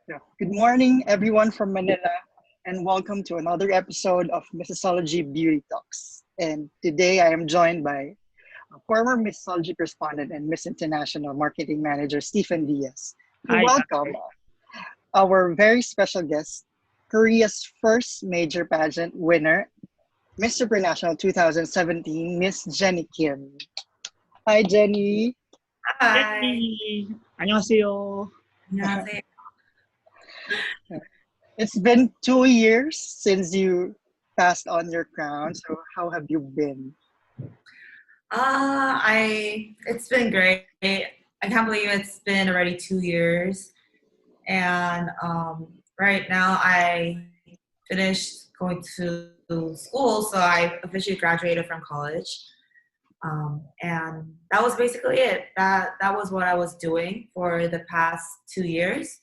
Yeah. Good morning, everyone from Manila, and welcome to another episode of Missosology Beauty Talks. And today I am joined by a former Missosology correspondent and Miss International Marketing Manager, Stephen Diaz. We Hi, welcome our very special guest, Korea's first major pageant winner, Miss Supranational 2017, Miss Jenny Kim. Hi, Jenny. Hi. Jenny. 안녕하세요. 안녕하세요. It's been 2 years since you passed on your crown. So how have you been? It's been great. I can't believe it's been already 2 years. And right now I finished going to school, so I officially graduated from college. And that was basically it. That was what I was doing for the past 2 years.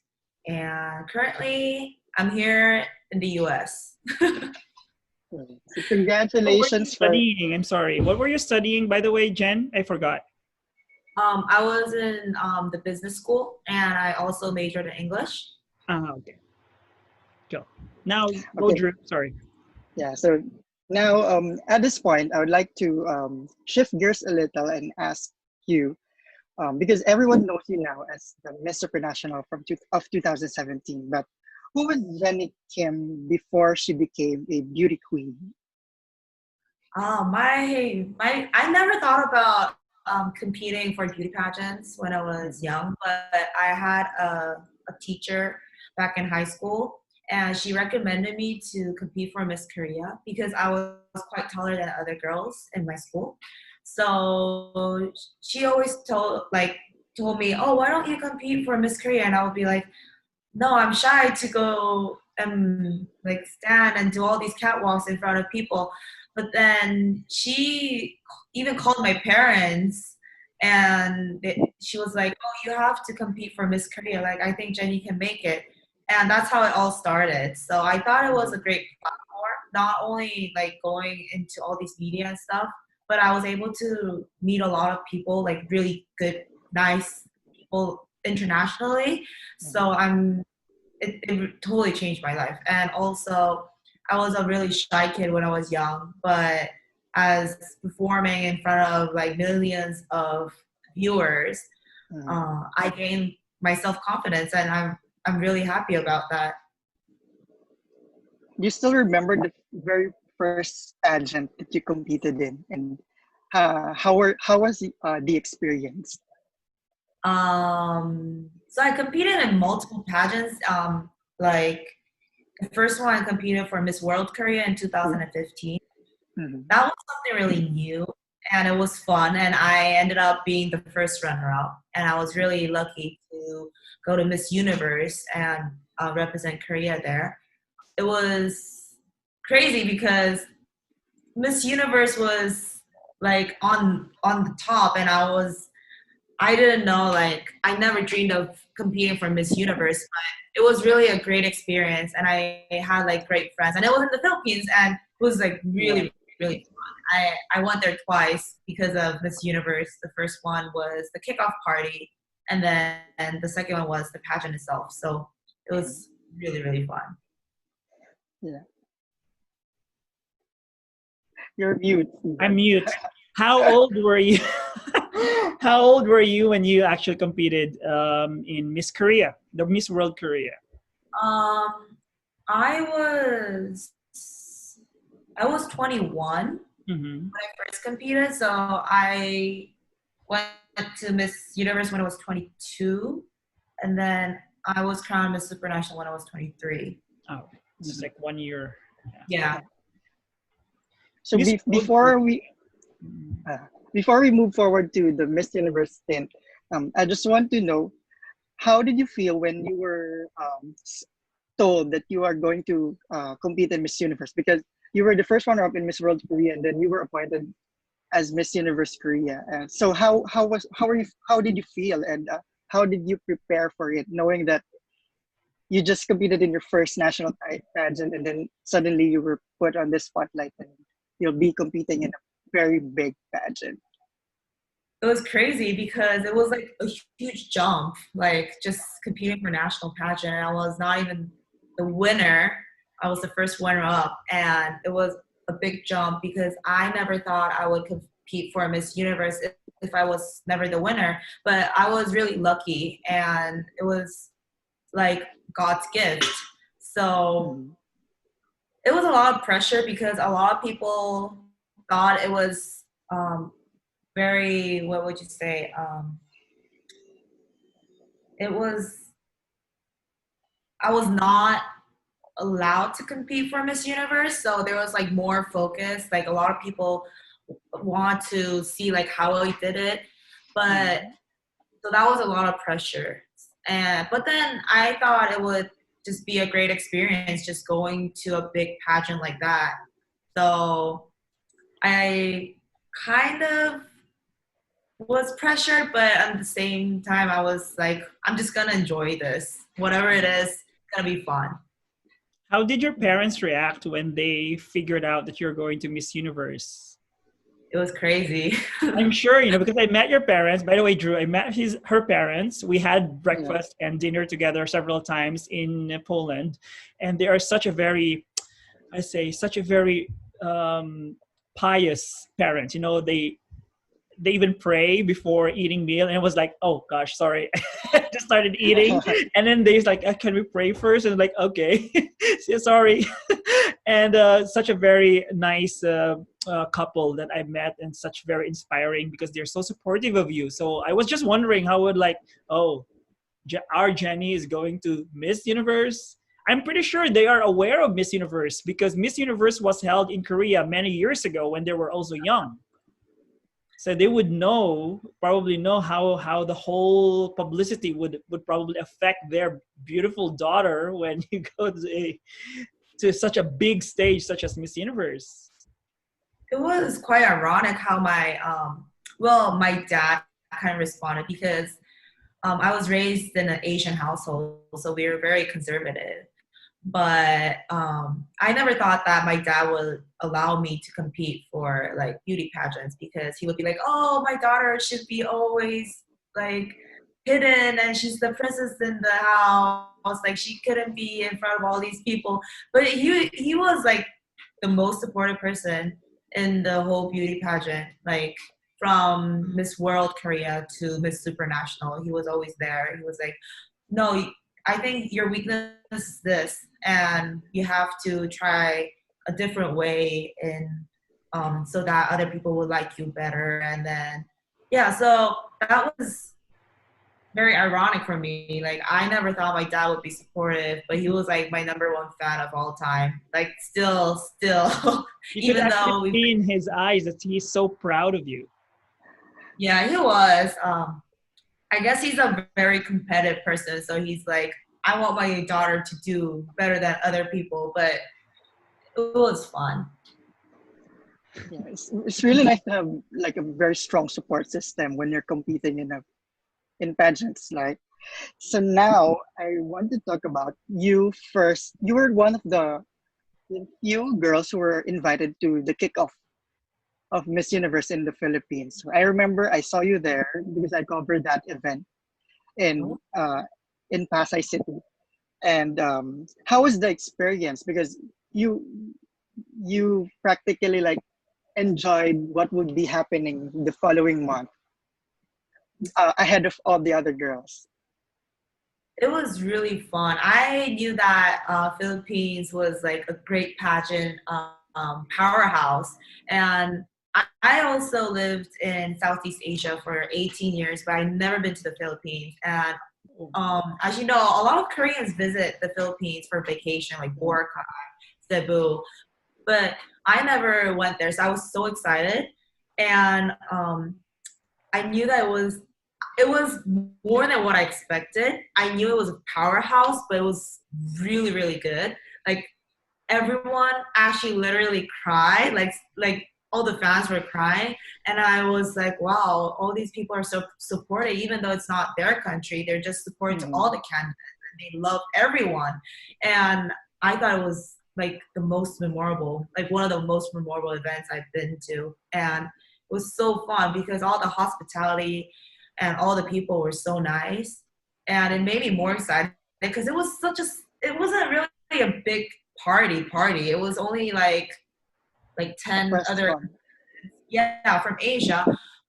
And currently I'm here in the US. So What were you congratulations for studying? I'm sorry. What were you studying, by the way, Jen? I forgot. I was in the business school, and I also majored in English. Okay. Go. Now, go, okay. Drew. Sorry. Yeah. So now at this point, I would like to shift gears a little and ask you because everyone knows you now as the Miss Supranational of 2017. But who was Jenny Kim before she became a beauty queen? I never thought about competing for beauty pageants when I was young, but I had a teacher back in high school, and she recommended me to compete for Miss Korea because I was quite taller than other girls in my school. So she always told me, "Oh, why don't you compete for Miss Korea?" And I would be like, "No, I'm shy to go and like stand and do all these catwalks in front of people." But then she even called my parents, and she was like, "Oh, you have to compete for Miss Korea. Like, I think Jenny can make it." And that's how it all started. So I thought it was a great platform, not only like going into all these media and stuff, but I was able to meet a lot of people, like really good, nice people internationally. So it totally changed my life. And also, I was a really shy kid when I was young, but as performing in front of like millions of viewers, I gained my self confidence, and I'm really happy about that. Do you still remember the very first pageant that you competed in, and how was the experience? So I competed in multiple pageants. Like the first one I competed for Miss World Korea in 2015. Mhm. That was something really new, and it was fun, and I ended up being the first runner-up, and I was really lucky to go to Miss Universe and represent Korea there. It was crazy because Miss Universe was like on the top, and I didn't know, like I never dreamed of competing for Miss Universe, but it was really a great experience, and I had like great friends, and it was in the Philippines, and it was like Yeah. really fun. I went there twice because of Miss Universe. The first one was the kickoff party, and then the second one was the pageant itself. So it was really fun. Yeah. You're mute, I'm Stephen. mute. How old were you? How old were you when you actually competed in Miss Korea, the Miss World Korea? Um, I was I was 21 Mm-hmm. when I first competed, so I went to Miss Universe when I was 22, and then I was crowned Miss Supranational when I was 23. Oh, it's just like 1 year. Yeah. So Miss World before Korea. we move forward to the Miss Universe stint, I just want to know how did you feel when you were told that you are going to compete in Miss Universe, because you were the first runner up in Miss World Korea and then you were appointed as Miss Universe Korea. So how did you feel, and how did you prepare for it, knowing that you just competed in your first national pageant and then suddenly you were put on this spotlight and you'll be competing in a very big pageant? it was crazy because it was like a huge jump, like just competing for national pageant. And I was not even the winner. I was the first runner up, and it was a big jump because I never thought I would compete for Miss Universe if I was never the winner. But I was really lucky, and it was like God's gift. So Mm. it was a lot of pressure because a lot of people thought it was very, what would you say? It was, I was not allowed to compete for Miss Universe, so there was like more focus. Like a lot of people want to see like how I did it, but so that was a lot of pressure. And but then I thought it would just be a great experience just going to a big pageant like that. So I kind of was pressured, but at the same time, I was like, I'm just gonna enjoy this. Whatever it is, it's gonna be fun. How did your parents react when they figured out that you're going to Miss Universe? It was crazy. I'm sure, because I met your parents. By the way, Drew, I met her parents. We had Yeah. breakfast and dinner together several times in Poland. And they are such a very pious parents. They even pray before eating meal, and it was like, oh gosh, sorry. I just started eating, and then they's like, can we pray first? And like, okay. Yeah, sorry. And such a very nice couple that I met, and such very inspiring because they're so supportive of you. So I was just wondering how would like, oh, our Jenny is going to Miss Universe. I'm pretty sure they are aware of Miss Universe because Miss Universe was held in Korea many years ago when they were also young. So they would probably know how the whole publicity would probably affect their beautiful daughter when you go to such a big stage such as Miss Universe. It was quite ironic how my dad kind of responded because I was raised in an Asian household, so we were very conservative. But I never thought that my dad would allow me to compete for like beauty pageants because he would be like, "Oh, my daughter should be always like hidden, and she's the princess in the house. Like she couldn't be in front of all these people." But he was like the most supportive person in the whole beauty pageant, like from Miss World Korea to Miss Supranational. He was always there. He was like, "No, I think your weakness is this, and you have to try a different way in so that other people would like you better." And then, yeah, so that was very ironic for me. Like, I never thought my dad would be supportive, but he was like my number one fan of all time. Like, still, You could even actually though we, see in his eyes that he's so proud of you. yeah, he was. I guess he's a very competitive person, so he's like, I want my daughter to do better than other people, but it was fun. Yeah, it's really nice to have like a very strong support system when you're competing in pageants. Like, so now I want to talk about you first. You were one of the few girls who were invited to the kickoff of Miss Universe in the Philippines. I remember I saw you there because I covered that event in uh, in Pasay City. And how was the experience? Because you practically like enjoyed what would be happening the following month ahead of all the other girls. It was really fun. I knew that Philippines was like a great pageant powerhouse, and I also lived in Southeast Asia for 18 years, but I've never been to the Philippines. And as you know, a lot of Koreans visit the Philippines for vacation, like Boracay, Cebu, but I never went there, so I was so excited, and I knew that it was more than what I expected. I knew it was a powerhouse, but it was really, really good. Like everyone actually literally cried. Like all the fans were crying, and I was like, wow, all these people are so supportive, even though it's not their country. They're just supporting to all the candidates, and they love everyone. And I thought it was like the most memorable, like one of the most memorable events I've been to, and it was so fun because all the hospitality and all the people were so nice, and it made me more excited because it wasn't really a big party. It was only like A 10 press other, fund. yeah, from Asia.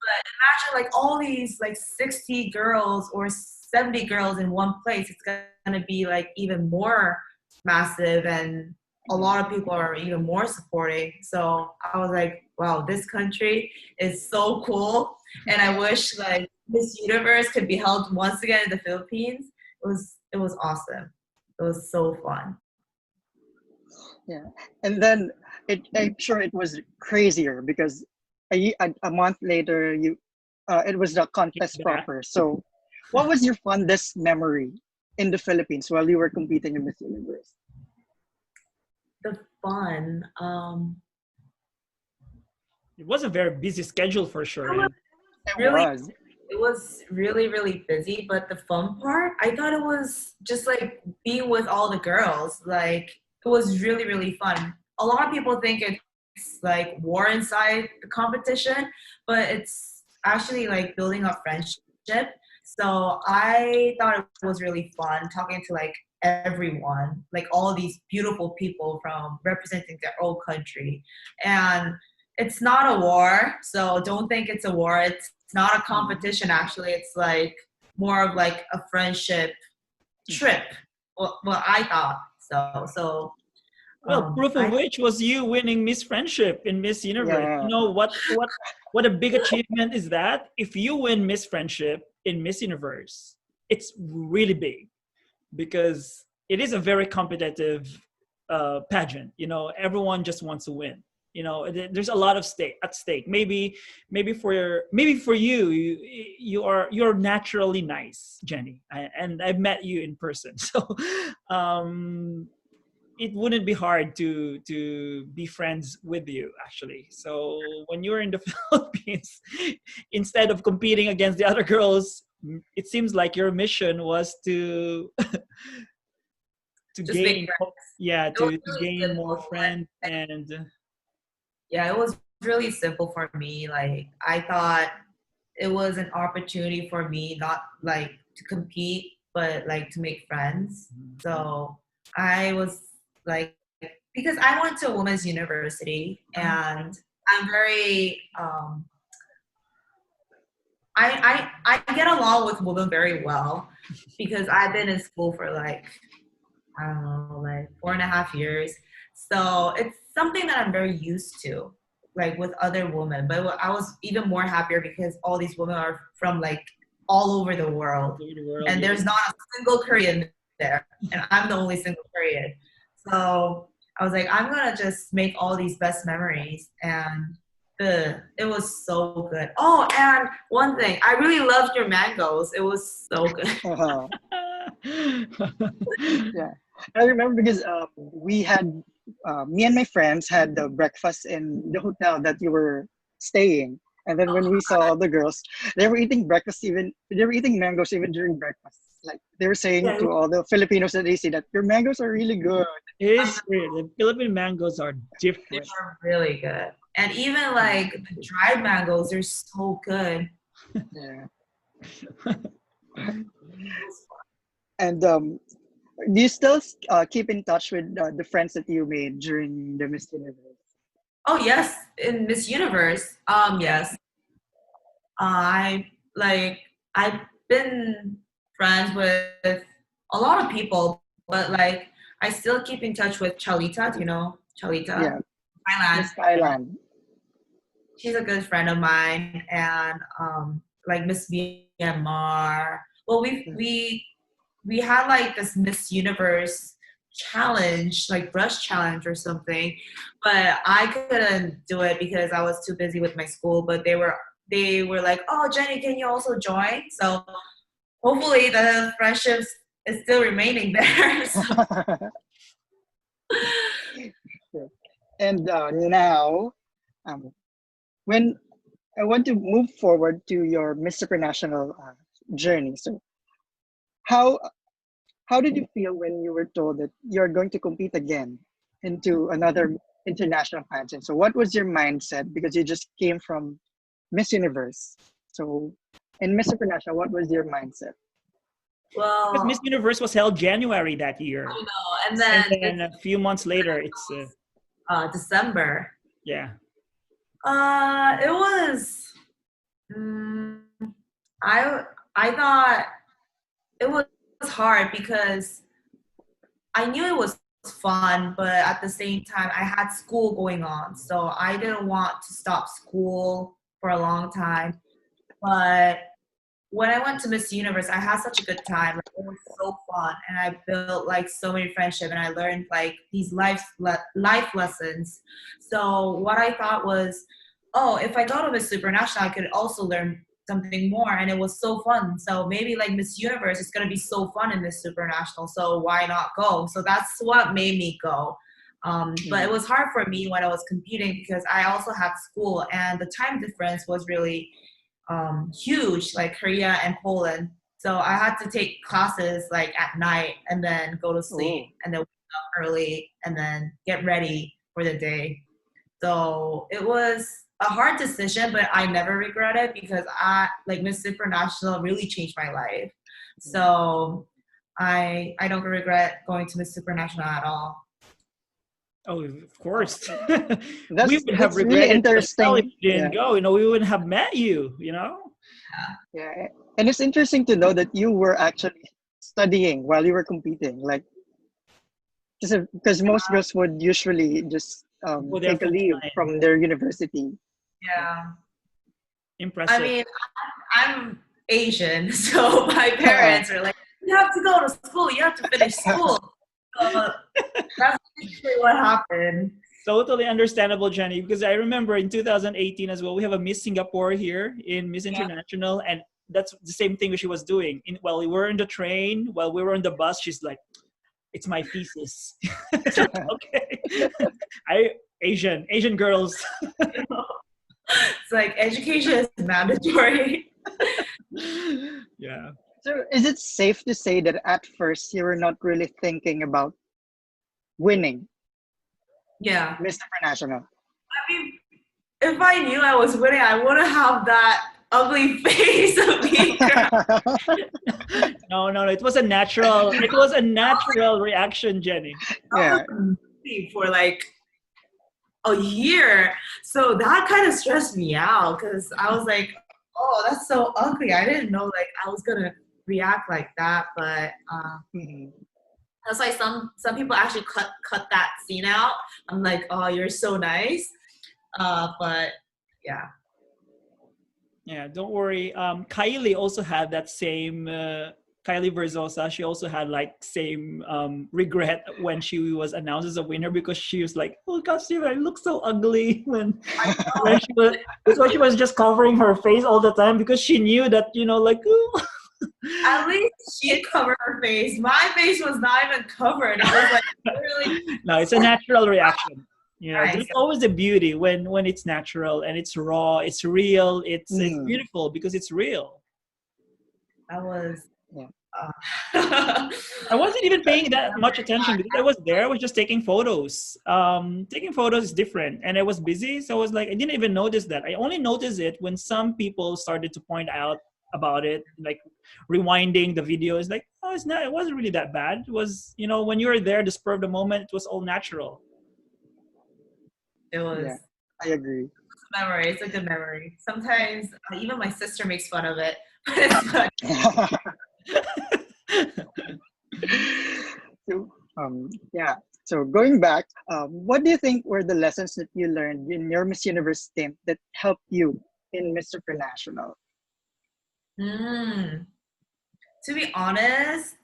But imagine like all these like 60 girls or 70 girls in one place. It's gonna be like even more massive, and a lot of people are even more supporting. So I was like, wow, this country is so cool. And I wish like Miss Universe could be held once again in the Philippines. It was awesome. It was so fun. Yeah, and then I'm sure it was crazier because a month later, it was the contest Yeah. proper. So, what was your fondest memory in the Philippines while you were competing in Miss Universe? The fun. It was a very busy schedule for sure. It was It really was. it was really, really busy, but the fun part, I thought it was just like being with all the girls. Like, it was really, really fun. A lot of people think it's like war inside the competition, but it's actually like building up friendship. So I thought it was really fun talking to like everyone, like all these beautiful people from representing their own country. And it's not a war, so don't think it's a war. It's not a competition, actually. It's like more of like a friendship trip. Well, I thought so. So, Well, proof of I which was you winning Miss Friendship in Miss Universe. Yeah. You know what a big achievement is that? If you win Miss Friendship in Miss Universe, it's really big because it is a very competitive pageant. You know, everyone just wants to win. You know, there's a lot of stake at stake. Maybe for you, you're naturally nice, Jenny, and I've met you in person, so it wouldn't be hard to be friends with you actually. So when you were in the Philippines, instead of competing against the other girls, it seems like your mission was to to just make gain, friends. yeah, It was to really gain more simple. friends and Yeah, it was really simple for me. Like, I thought it was an opportunity for me, not like to compete, but like to make friends. So I was like, because I went to a women's university, and I'm very I get along with women very well because I've been in school for like, I don't know, like 4.5 years. So it's something that I'm very used to, like with other women. But I was even more happier because all these women are from like all over the world, the world. and Yeah. there's not a single Korean there, and I'm the only single Korean. So I was like, I'm gonna just make all these best memories, and it was so good. Oh, and one thing, I really loved your mangoes. It was so good. Uh-huh. Yeah, I remember because we had me and my friends had the breakfast in the hotel that you were staying, and then when we saw the girls, they were eating breakfast even they were eating mangoes even during breakfast. Like they were saying Yeah, to all the Filipinos that they see that your mangoes are really good. It's real. The Philippine mangoes are they different. were really good. And even like the dried mangoes, they're so good. Yeah, and do you still keep in touch with the friends that you made during the Miss Universe? Oh yes, in Miss Universe. Yes. I like I've been friends with a lot of people, but like I still keep in touch with Chalita. Do you know Chalita? Yeah, Thailand. Miss Thailand. She's a good friend of mine, and like Miss Myanmar. Well, we had like this Miss Universe challenge, like brush challenge or something, but I couldn't do it because I was too busy with my school. But they were like, "Oh, Jenny, can you also join?" So hopefully the friendships is still remaining there. So, And now, um, when I want to move forward to your Miss Supranational journey, so how how did you feel when you were told that you're going to compete again into another international pageant? So what was your mindset? Because you just came from Miss Universe. So in Miss Supranational, what was your mindset? Because Miss Well, Universe was held January that I year, know. And and then then a few months later, it's December. yeah. It was. Mm, I thought it was hard because I knew it was fun, but at the same time, I had school going on, so I didn't want to stop school for a long time. But when I went to Miss Universe, I had such a good time. Like, it was so fun, and I built like so many friendships, and I learned like these life lessons. So what I thought was, oh, if I go to Miss Supranational, I could also learn something more, and it was so fun. So maybe like Miss Universe is gonna be so fun in Miss Supranational. So why not go? So that's what made me go. But it Mm. was hard for me when I was competing because I also had school, and the time difference was really huge, like Korea and Poland. So I had to take classes like at night and then go to sleep Oh. and then wake up early and then get ready for the day. So it was a hard decision, but I never regret it because I like Miss Supranational really changed my life. So I don't regret going to Miss Supranational at all. Oh, of course. We That's would have that's really regretted as well if interesting. you didn't Yeah, go. We wouldn't have met you. You know. yeah, and it's interesting to know that you were actually studying while you were competing. Like, because most girls would usually just Go there take a full leave time. from their university. Yeah. I Impressive. mean, I'm Asian, so my parents are like, you have to go to school, you have to finish school. So that's basically what happened. Totally understandable, Jenny, because I remember in 2018 as well, we have a Miss Singapore here in Miss Yeah. International, and that's the same thing she was doing. While we were in the train, while we were on the bus, she's like, "It's my thesis." It's like, okay, Asian girls. It's like education is mandatory. Yeah. So, is it safe to say that at first you were not really thinking about winning Yeah. Miss International? I mean, if I knew I was winning, I wouldn't have that ugly face of me. No, no, no. It was a natural. It was a natural reaction, Jenny. Yeah, For like a year. So that kind of stressed me out because I was like, oh, that's so ugly. I didn't know like I was gonna react like that. But mhm. that's why some people actually cut that scene out. I'm like, oh, you're so nice. But yeah. Yeah, don't worry. Kylie also had that same. Kylie Verzosa, she also had like same regret when she was announced as a winner because she was like, "Oh gosh, I look so ugly." When she was, that's why she was just covering her face all the time because she knew that like. Ooh. At least she covered her face. My face was not even covered. It was like literally No, it's a natural reaction. nice. There's always a beauty when it's natural and it's raw, it's real, it's Mm, beautiful because it's real. I was. yeah. I wasn't even paying that much attention because I was there. I was just taking photos. Taking photos is different, and I was busy, so I was like, I didn't even notice that. I only noticed it when some people started to point out about it, like rewinding the video. It's like, oh, it's not. It wasn't really that bad. It was, when you were there, the spur of the moment, it was all natural. It was Yeah, I agree. a memory. It's a good memory. Sometimes even my sister makes fun of it, but it's good. So, yeah. So going back, what do you think were the lessons that you learned in your Miss Universe stint that helped you in Miss Supranational? Mm. To be honest,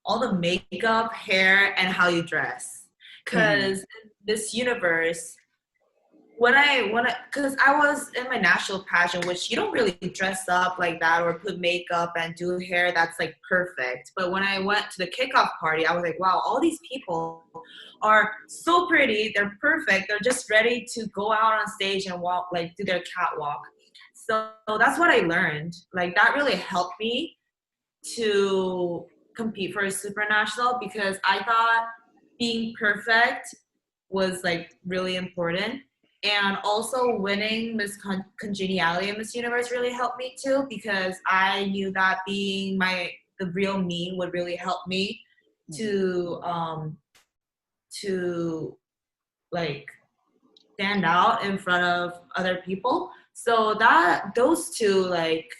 all the makeup, hair, and how you dress. Mhm. Because this universe, because I was in my national pageant, which you don't really dress up like that or put makeup and do hair that's like perfect. But when I went to the kickoff party, I was like, wow, all these people are so pretty. They're perfect. They're just ready to go out on stage and walk, like do their catwalk. So that's what I learned. Like that really helped me to compete for a supranational because I thought being perfect was like really important. And also winning Miss Congeniality and Miss Universe really helped me too, because I knew that being the real me would really help me to like stand out in front of other people. So those two, like,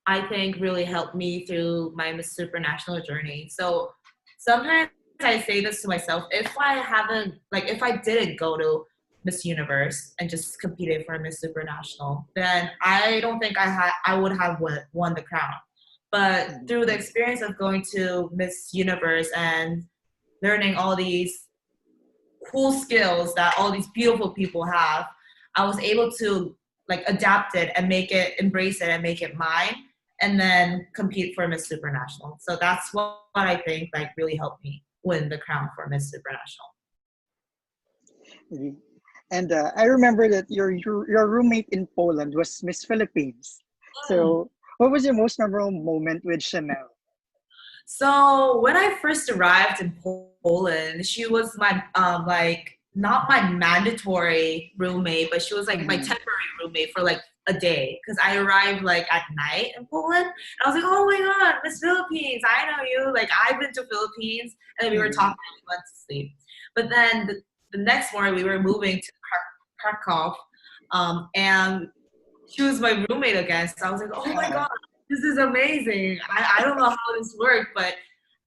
I think really helped me through my Miss Supranational journey. So sometimes I say this to myself, if I didn't go to Miss Universe and just competed for Miss Supranational, then I don't think I would have won the crown. But through the experience of going to Miss Universe and learning all these cool skills that all these beautiful people have, I was able to like adapt it and embrace it and make it mine, and then compete for Miss Supranational. So that's what I think like really helped me win the crown for Miss Supranational. Mhm. And I remember that your roommate in Poland was Miss Philippines. So, what was your most memorable moment with Chanel? So when I first arrived in Poland, she was my like not my mandatory roommate, but she was like my temporary roommate for like a day, because I arrived like at night in Poland. And I was like, oh my god, Miss Philippines, I know you. Like I've been to Philippines, and we were talking and we went to sleep. But then the next morning we were moving to Krakow, and she was my roommate again. So I was like, oh my god, this is amazing. I don't know how this worked, but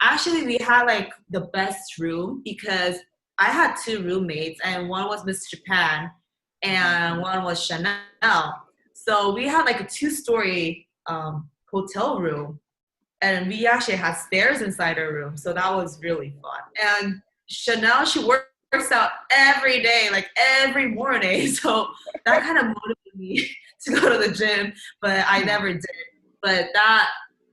actually we had like the best room, because I had two roommates, and one was Miss Japan and one was Chanel. So we had like a 2-story hotel room, and we actually had stairs inside our room. So that was really fun. And Chanel, she works out every day, like every morning. So that kind of motivated me to go to the gym, but I never did. But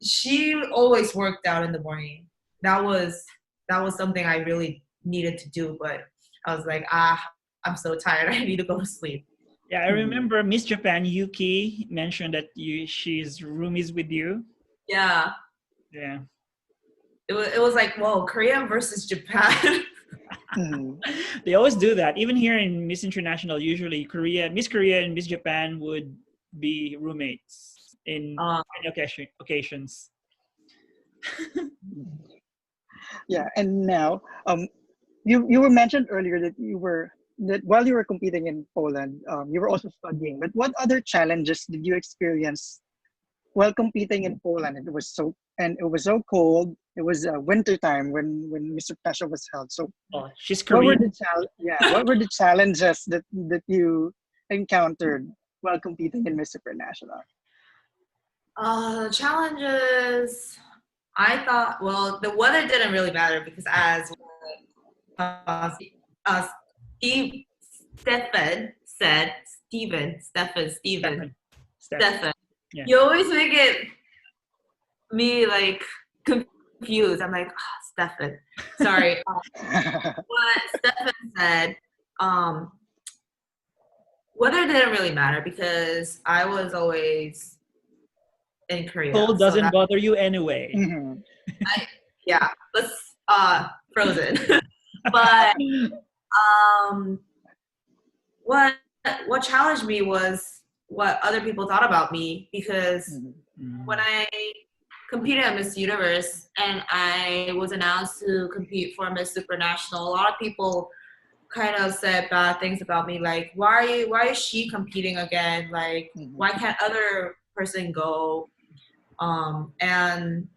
she always worked out in the morning. That was something I really needed to do, but I was like, I'm so tired. I need to go to sleep. Yeah, I remember Miss Japan Yuki mentioned that she's roomies with you. Yeah. Yeah. It was like, whoa, Korea versus Japan. They always do that. Even here in Miss International, usually Miss Korea and Miss Japan would be roommates in occasions. Yeah, and now you were mentioned earlier that while you were competing in Poland, you were also studying. But what other challenges did you experience while competing in Poland? It was so cold. It was winter time when Mr. Pasha was held. So she's Korean. What were the challenges that you encountered while competing in Miss Supranational? Challenges. I thought, well, the weather didn't really matter, because as Stephen, Yeah. you always make me like confused. I'm like, Stefan. Sorry. What Stefan said, weather didn't really matter, because I was always in Korea. Cold doesn't bother you anyway. Let's frozen. But what challenged me was what other people thought about me, because when I competed at Miss Universe and I was announced to compete for Miss Supranational, a lot of people kind of said bad things about me, like, why is she competing again? Like, why can't other person go? And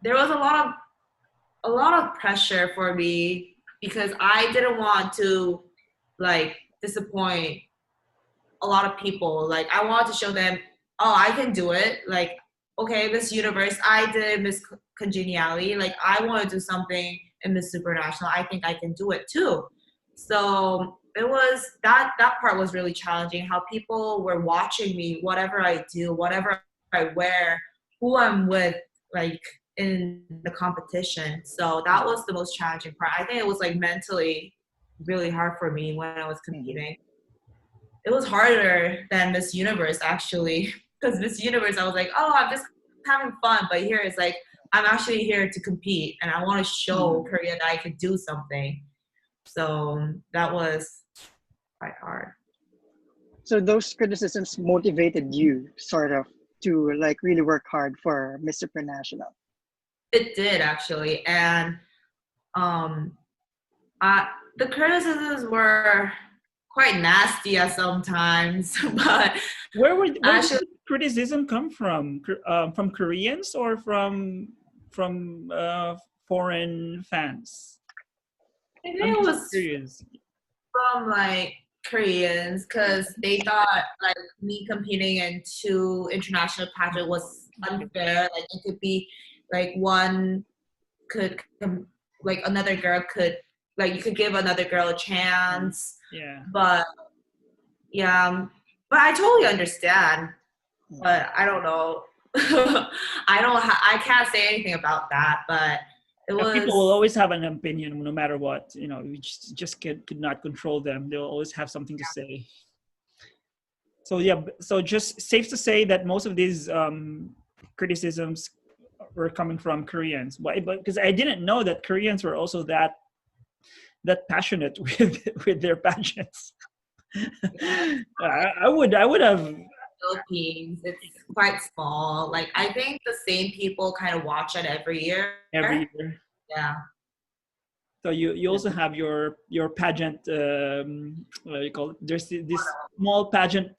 there was a lot of pressure for me, because I didn't want to like disappoint a lot of people. Like, I wanted to show them, oh, I can do it. Like, okay, Miss Universe, I did Miss Congeniality. Like, I want to do something in Miss Supranational. I think I can do it too. So it was that part was really challenging. How people were watching me, whatever I do, whatever I wear, who I'm with, like in the competition. So that was the most challenging part. I think it was like mentally really hard for me when I was competing. It was harder than Miss Universe, actually, because Miss Universe, I was like, oh, I'm just having fun. But here it's like, I'm actually here to compete, and I want to show Korea that I could do something. So that was quite hard. So those criticisms motivated you sort of to like really work hard for Miss Supranational. It did actually, and um, the criticisms were quite nasty at sometimes, but Where did actually the criticism come from? From Koreans or from foreign fans? I think I'm it just was curious. from like Koreans because they thought like me competing in two international pageant was unfair. Like it could be like one could like another girl could like you could give another girl a chance, Yeah. but yeah, but I totally understand. But I don't know. I can't say anything about that. But it People will was always have an opinion no matter what. You know, you just could not control them. They'll always have something to say. So yeah, so just safe to say that most of these criticisms were coming from Koreans. Why? But because I didn't know that Koreans were also that passionate with their pageants. I would have Philippines. It's quite small. Like I think the same people kind of watch it every year. every year. Yeah. So you also have your pageant. What do you call it? There's this small pageant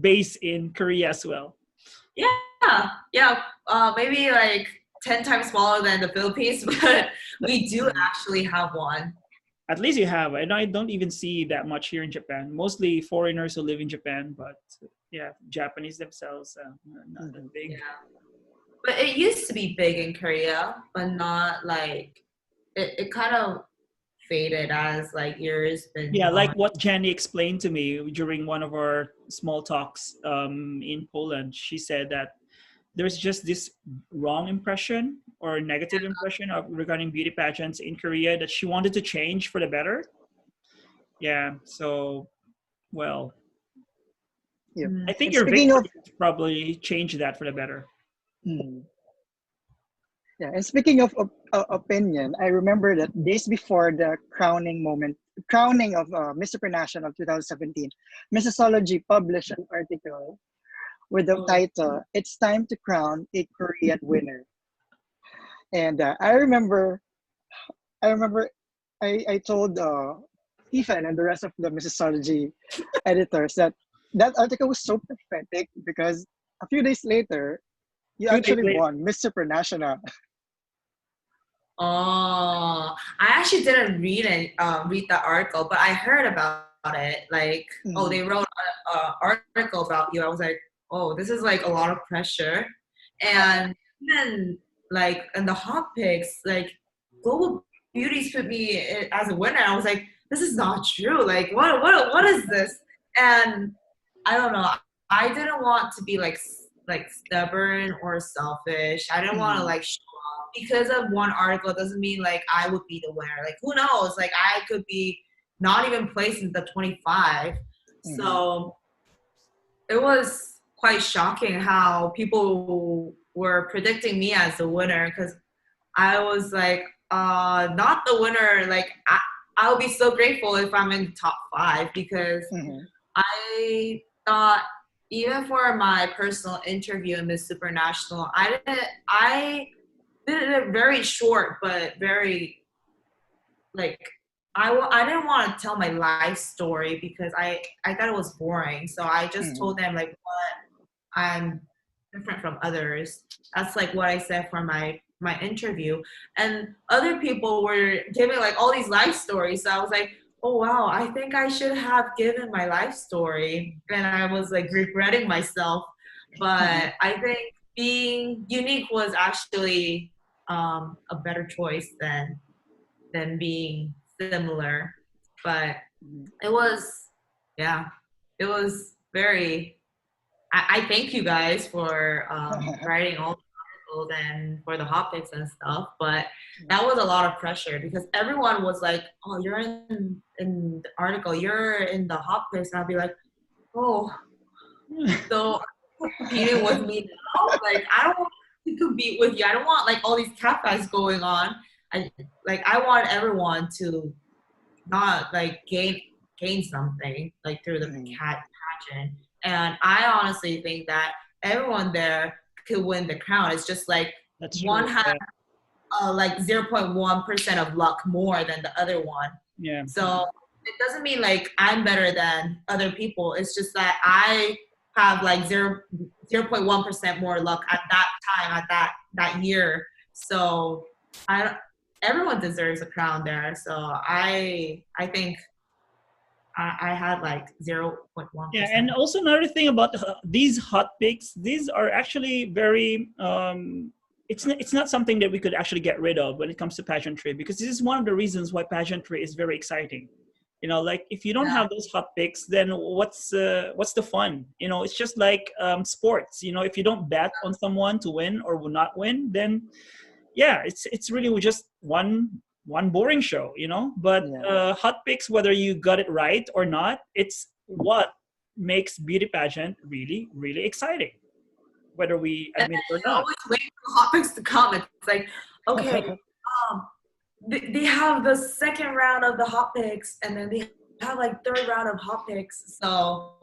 base in Korea as well. Yeah. Yeah. Maybe like 10 times smaller than the Philippines, but we do actually have one. At least you have. And I don't even see that much here in Japan. Mostly foreigners who live in Japan, but yeah, Japanese themselves not that big. Yeah. But it used to be big in Korea, but not like it kind of faded as like years been Yeah, gone. like what Jenny explained to me during one of our small talks in Poland. She said that there's just this wrong impression or negative impression of regarding beauty pageants in Korea that she wanted to change for the better. Yeah, so well, Yeah. I think And your speaking of victory probably changed that for the better. mm, yeah, and speaking of opinion, I remember that days before the crowning of Miss Supranational 2017, Missosology published an article with the Oh, title "It's Time to Crown a Korean Winner." And I remember, I told Ethan and the rest of the Missosology editors that that article was so prophetic because a few days later, you 2 days actually later, won Miss Supranational. oh, I actually didn't read the article, but I heard about it. Like, oh, Mm, they wrote an article about you. I was like, oh, this is like a lot of pressure. And then, like, in the hot picks, like, Global Beauties put me as a winner. I was like, this is not true. Like, what is this? And I don't know. I didn't want to be like stubborn or selfish. I didn't want to mm, like because of one article doesn't mean like I would be the winner. Like who knows? Like I could be not even placed in the 25. mm, So it was quite shocking how people were predicting me as the winner because I was like, not the winner. Like I'll be so grateful if I'm in the top 5 because mm, I thought even for my personal interview in Miss Supranational, I did it very short, but very like I didn't want to tell my life story because I thought it was boring. So I just mm, told them like what I'm different from others. That's like what I said for my interview. And other people were giving like all these life stories. So I was like, oh wow, I think I should have given my life story. And I was like regretting myself. mm, But I think being unique was actually a better choice than being similar. But mm. it was, yeah, it was very. I thank you guys for writing all the articles and for the hot picks and stuff. But that was a lot of pressure because everyone was like, "Oh, you're in the article, you're in the hot picks," and I'll be like, "Oh, so competing with me now? Like, I don't want to compete with you. I don't want like all these catfights going on. I want everyone to not like gain gain something like through the Mm. pageant. And I honestly think that everyone there could win the crown. It's just like That's one true. has Yeah. like 0.1% of luck more than the other one. Yeah. So it doesn't mean like I'm better than other people. It's just that I have like 0.1% more luck at that time, at that year. So everyone deserves a crown there. So I think I had like 0.1%. Yeah, and also another thing about these hot picks, these are actually very. It's not something that we could actually get rid of when it comes to pageantry, because this is one of the reasons why pageantry is very exciting. You know, like if you don't Yeah. have those hot picks, then what's the fun? You know, it's just like sports. You know, if you don't bet on someone to win or will not win, then yeah, it's really just one boring show, you know. But Yeah. hot picks, whether you got it right or not, it's what makes beauty pageant really really exciting, whether we And admit it or you not. always wait for the hot picks to come. It's like, okay, they have the second round of the hot picks, and then they have like third round of hot picks. So,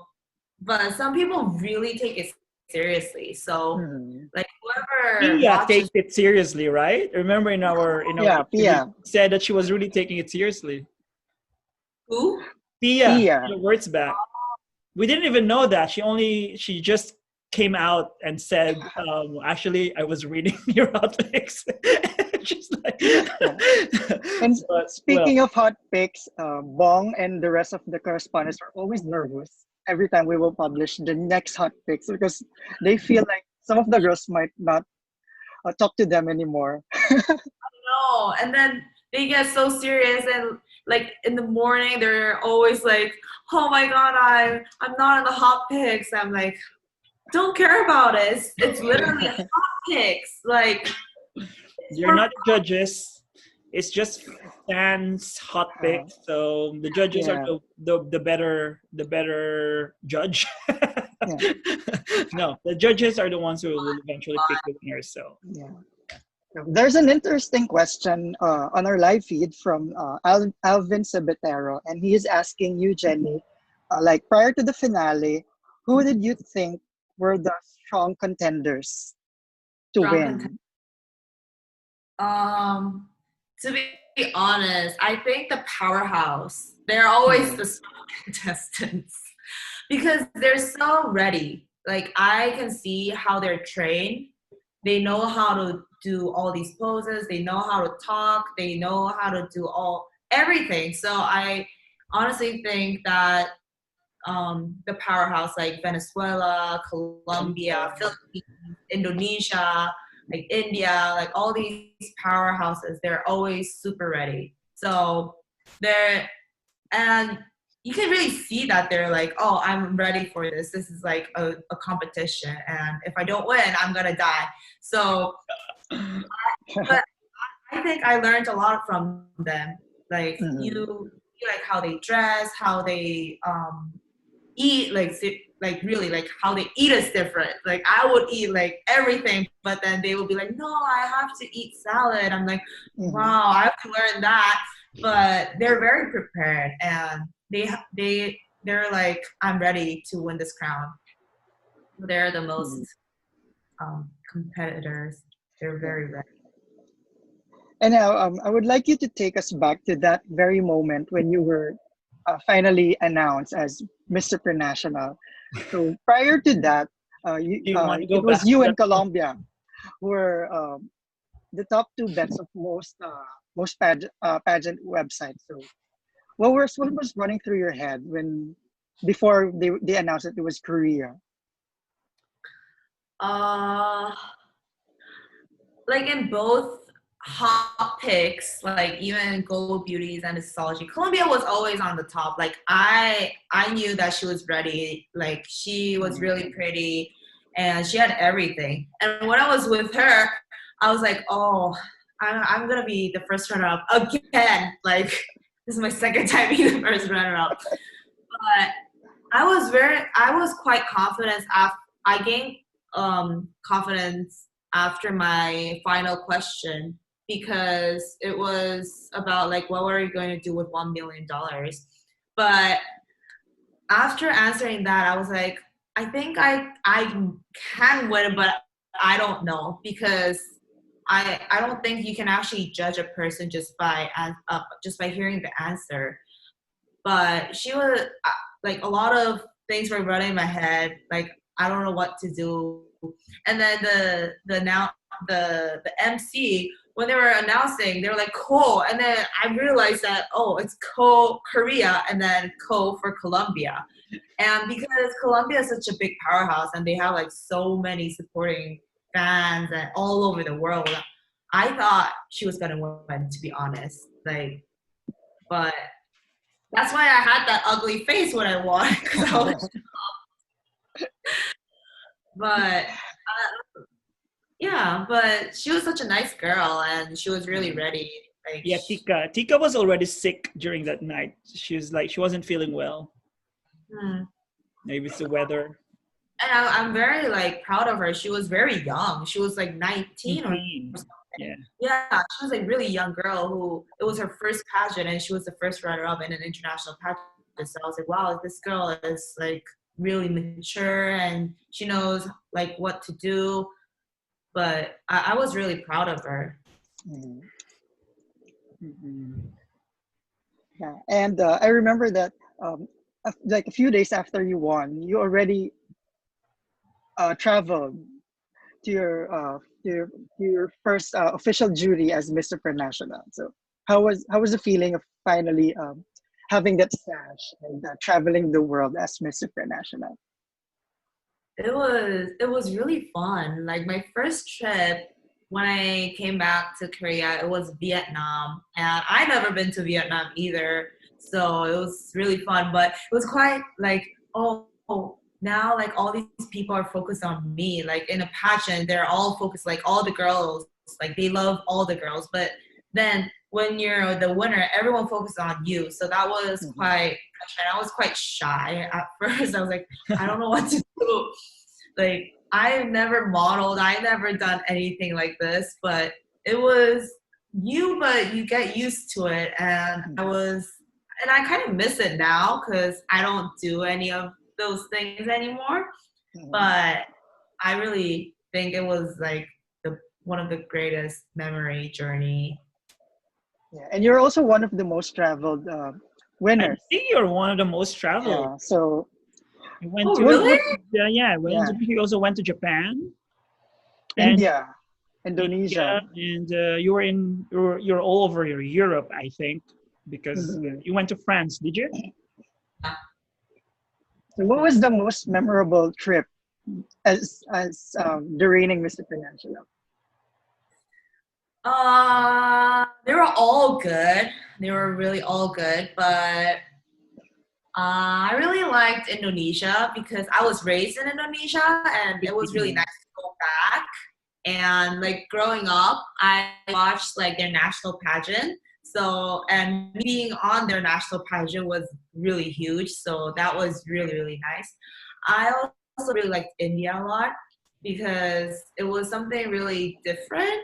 but some people really take it seriously. So, Mm. like whoever Pia watches, takes it seriously, right? Remember in our Yeah, interview, Pia. said that she was really taking it seriously. who? Pia, Pia. words back. We didn't even know that. She just came out and said, actually, I was reading your outlets. Just like, Yeah. And but well, speaking of hot picks, Bong and the rest of the correspondents are always nervous every time we will publish the next hot picks because they feel like some of the girls might not talk to them anymore. No, and then they get so serious, and like in the morning they're always like, "Oh my God, I'm not in the hot picks." I'm like, don't care about it. It's literally hot picks. Like it's you're for not judges. It's just fans hot Uh, picks. So the judges are yeah, the better judge. yeah, No, the judges are the ones who will eventually pick the winners. So yeah. There's an interesting question on our live feed from Alvin Sabetero, and he is asking you, Jenny, like prior to the finale, who did you think were the strong contenders to strong content. win? To be honest, I think the powerhouse. They're always Mm, the strong contestants because they're so ready. Like I can see how they're trained. They know how to do all these poses. They know how to talk. They know how to do everything. So I honestly think that the powerhouse like Venezuela, Colombia, Philippines, Indonesia, like India, like all these powerhouses, they're always super ready. So they're, and you can really see that they're like, oh, I'm ready for this. This is like a competition. And if I don't win, I'm going to die. So, but I think I learned a lot from them. Like mhm, you see like how they dress, how they eat, like really like how they eat is different. Like I would eat like everything, but then they would be like, no, I have to eat salad. I'm like, mhm, wow, I have to learn that. But they're very prepared, and they're like, I'm ready to win this crown. They're the most mhm. competitors. They're Yeah. very ready. And now I would like you to take us back to that very moment when you were finally announced as Miss Supranational. So prior to that, do you want to go it was back to you that? and Colombia who were the top two bets of most pageant websites. So what was running through your head when before they announced that it was Korea? Uh, like in both hot picks, like even Global Beauties and Missosology, Colombia was always on the top. Like I knew that she was ready. Like she was Mhm. really pretty and she had everything. And when I was with her, I was like, oh, I'm gonna be the first runner up again. Like this is my second time being the first runner up. But I was quite confident after I gained confidence after my final question because it was about like what were we going to do with $1 million. But after answering that, I was like, I think I can win, but I don't know because I don't think you can actually judge a person just by hearing the answer. But she was like a lot of things were running in my head. Like I don't know what to do. And then the MC when they were announcing, they were like "Ko," and then I realized that it's Korea and then Ko for Colombia. And because Colombia is such a big powerhouse and they have like so many supporting fans and all over the world, I thought she was gonna win, to be honest. Like, but that's why I had that ugly face when I won. 'Cause I was, but yeah, but she was such a nice girl and she was really ready. Like, Yeah, Tika was already sick during that night. She was like, she wasn't feeling well. hmm. Maybe it's the weather. And I'm very like proud of her. She was very young. She was like 19 or 18. something. Yeah. Yeah, she was a really young girl who it was her first pageant and she was the first runner-up in an international pageant. So I was like, wow, this girl is like really mature and she knows like what to do. But I was really proud of her. Mhm. Mm-mm. Yeah, and I remember that like a few days after you won, you already traveled to your first official duty as Miss Supranational. So how was the feeling of finally having that sash and traveling the world as Miss Supranational? It was really fun. Like my first trip when I came back to Korea, it was Vietnam, and I never been to Vietnam either. So it was really fun, but it was quite like now like all these people are focused on me. Like in a pageant, they're all focused like all the girls, like they love all the girls, but then when you're the winner, everyone focuses on you. So that was Mhm. quite. And I was quite shy at first. I was like, I don't know what to do. Like I've never modeled, I never done anything like this, but it was new, but you get used to it. And Mhm. I kind of miss it now because I don't do any of those things anymore. Mhm. But I really think it was like one of the greatest memory journey. Yeah, and you're also one of the most traveled I winners. think you're one of the most traveled. Yeah. So You went Oh, to, what really? yeah, yeah, you also went to Japan and India, India, Indonesia. and you're all over Europe, I think, because Mhm. you went to France, did you? So what was the most memorable trip as the reigning Mr. Peninsula? They were all good. They were really all good, but I really liked Indonesia because I was raised in Indonesia and it was really nice to go back. And like growing up, I watched like their national pageant. So, and being on their national pageant was really huge. So that was really, really nice. I also really liked India a lot because it was something really different,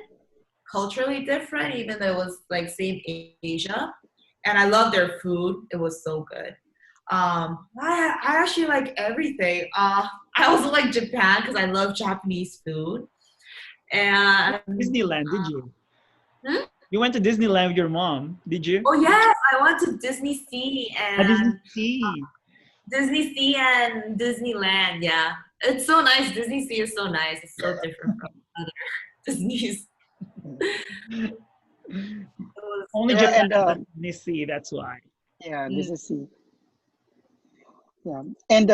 culturally different, even though it was like same Asia. And I love their food. It was so good. I actually like everything. I also like Japan because I love Japanese food. And Disneyland, did you? hmm? You went to Disneyland with your mom, did you? Oh yes, I went to Disney Sea I didn't and see. Disneyland. Yeah, it's so nice. Disney Sea is so nice. It's so different from other Disney's. Only Yeah, Japan and has a Disney Sea, that's why. yeah, Mm. this is C. Yeah, and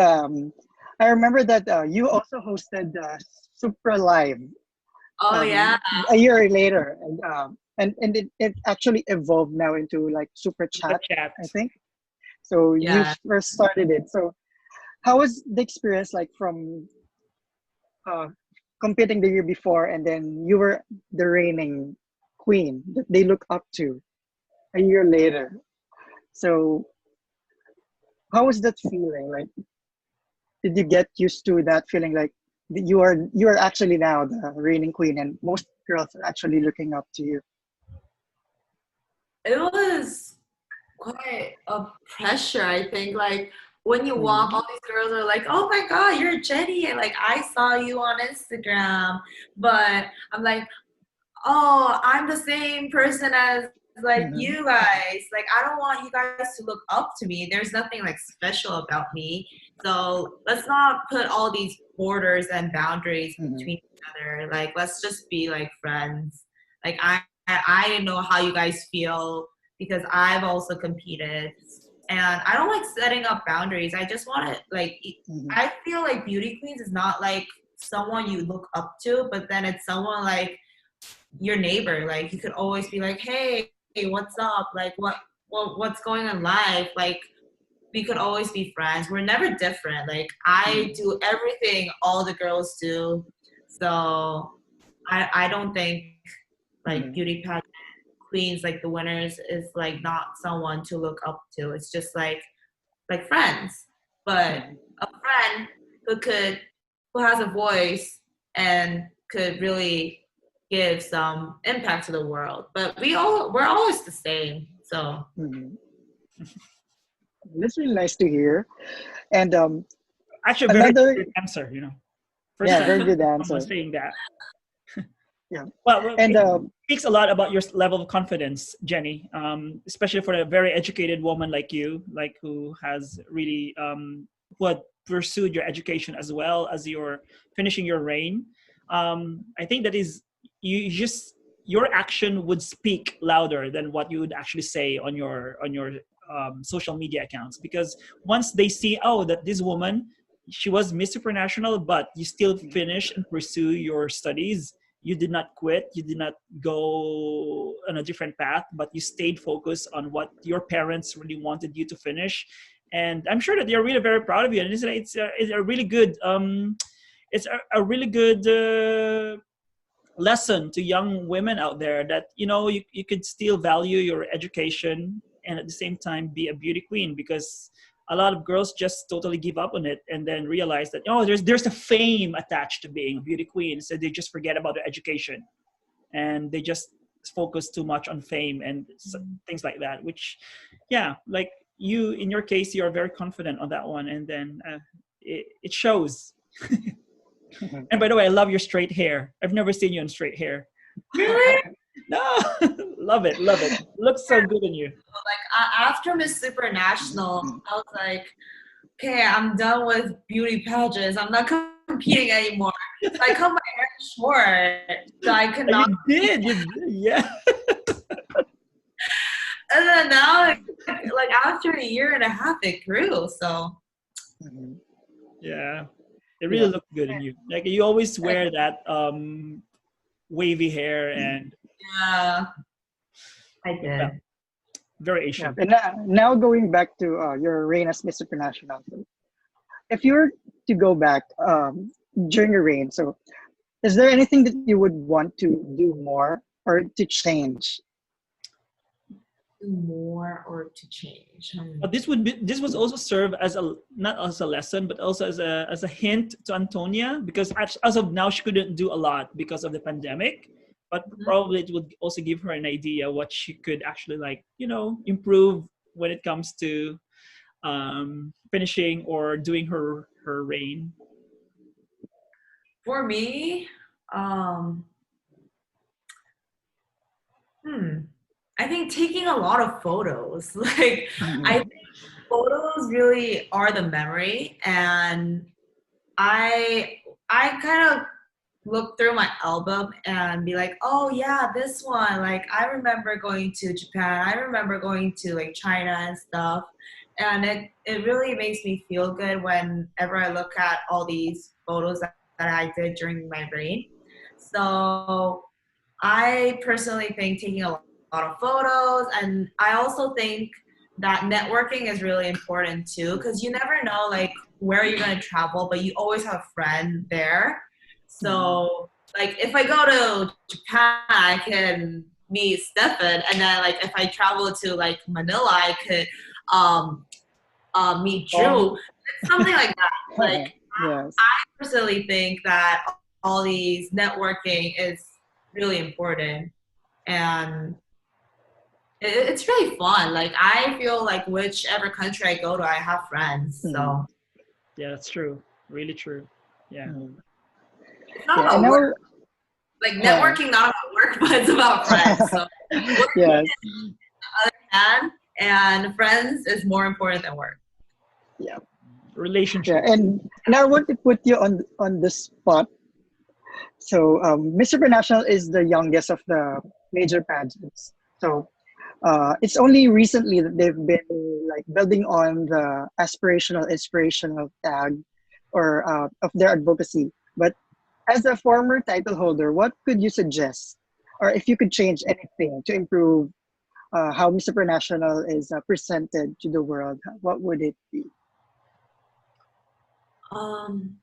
I remember that you also hosted Supra Live Oh yeah. a year later, and it actually evolved now into like Super Super Chat, chat. I think. So you Yeah. first started it. So how was the experience like from uh, competing the year before, and then you were the reigning queen that they look up to a year later? So how was that feeling? Like, did you get used to that feeling like you are actually now the reigning queen, and most girls are actually looking up to you? It was quite a pressure, I think. Like when you Mhm. walk, all these girls are like, "Oh my God, you're Jenny!" And like I saw you on Instagram, but I'm like, "Oh, I'm the same person as like Mhm. you guys. Like I don't want you guys to look up to me. There's nothing like special about me. So let's not put all these borders and boundaries Mhm. between each other. Like let's just be like friends. Like I know how you guys feel because I've also competed, and I don't like setting up boundaries. I just want to like Mhm. I feel like beauty queens is not like someone you look up to, but then it's someone like your neighbor. Like you could always be like, hey, what's up? Like what's going on in life? Like we could always be friends. We're never different. Like I Mhm. do everything all the girls do. So I don't think like Mhm. beauty pageant queens, like the winners, is like not someone to look up to. It's just like friends. But Mhm. a friend who has a voice and could really give some impact to the world. But we're always the same. So Mhm. That's really nice to hear. And Actually, a very another, good answer. You know, first yeah, time very good someone answer. saying that. Yeah. Well, And it speaks a lot about your level of confidence, Jenny. Especially for a very educated woman like you, like who has really who had pursued your education as well as you're finishing your reign. I think that is you just your action would speak louder than what you would actually say on your social media accounts, because once they see, oh, that this woman, she was Miss Supranational, but you still finish and pursue your studies. You did not quit, you did not go on a different path, but you stayed focused on what your parents really wanted you to finish. And I'm sure that they're really very proud of you, and it's a really good it's a really good lesson to young women out there, that you know you could still value your education and at the same time be a beauty queen, because a lot of girls just totally give up on it and then realize that, oh, there's a fame attached to being a beauty queen, so they just forget about their education and they just focus too much on fame and things like that, which, yeah, like you, in your case, you're very confident on that one, and then it shows. mhm. And by the way, I love your straight hair. I've never seen you in straight hair. really, No, love it, love it. Looks so good on you. after Miss Supranational, I was like, okay, I'm done with beauty pageants. I'm not competing anymore. So I cut my hair short so I could not. You did, yeah. And then now, like after a year and a half, it grew. So Mhm. Yeah, it really Yeah. looked good on you. Like you always wear that wavy hair, and yeah, I yeah, did. very Yeah. Asian. And now going back to your reign as Miss Supranational. So if you were to go back during your reign, so is there anything that you would want to do more or to change? Do more or to change? But this was also serve as a, not as a lesson, but also as a hint to Antonia, because as of now she couldn't do a lot because of the pandemic. But probably it would also give her an idea what she could actually, like, improve when it comes to finishing or doing her reign. For me, um, hmm, I think taking a lot of photos. Like, I Mhm. think photos really are the memory, and I I kind of look through my album and be like, oh yeah, this one. Like, I remember going to Japan. I remember going to like China and stuff. And it really makes me feel good whenever I look at all these photos that I did during my reign. So I personally think taking a lot of photos, and I also think that networking is really important too, because you never know like where you're going to travel, but you always have a friend there. Mhm. So like if I go to Japan, I can meet Stefan, and then like if I travel to like Manila, I could um, meet Drew. Oh, It's something like that. Like yes. I personally think that all these networking is really important, and it's really fun. Like I feel like whichever country I go to, I have friends. So Yeah, that's true. Really true. Yeah. Mm. it's not Yeah, and about now, work. Like networking, not about work, but it's about friends. So work yes, can, and friends is more important than work. yeah, yeah, Relationship. and I want to put you on the spot. So, Miss Supranational is the youngest of the major pageants. So, it's only recently that they've been like building on the aspirational, inspirational tag or of their advocacy. But as a former title holder, what could you suggest, or if you could change anything to improve how Miss Supranational is presented to the world, what would it be? Um,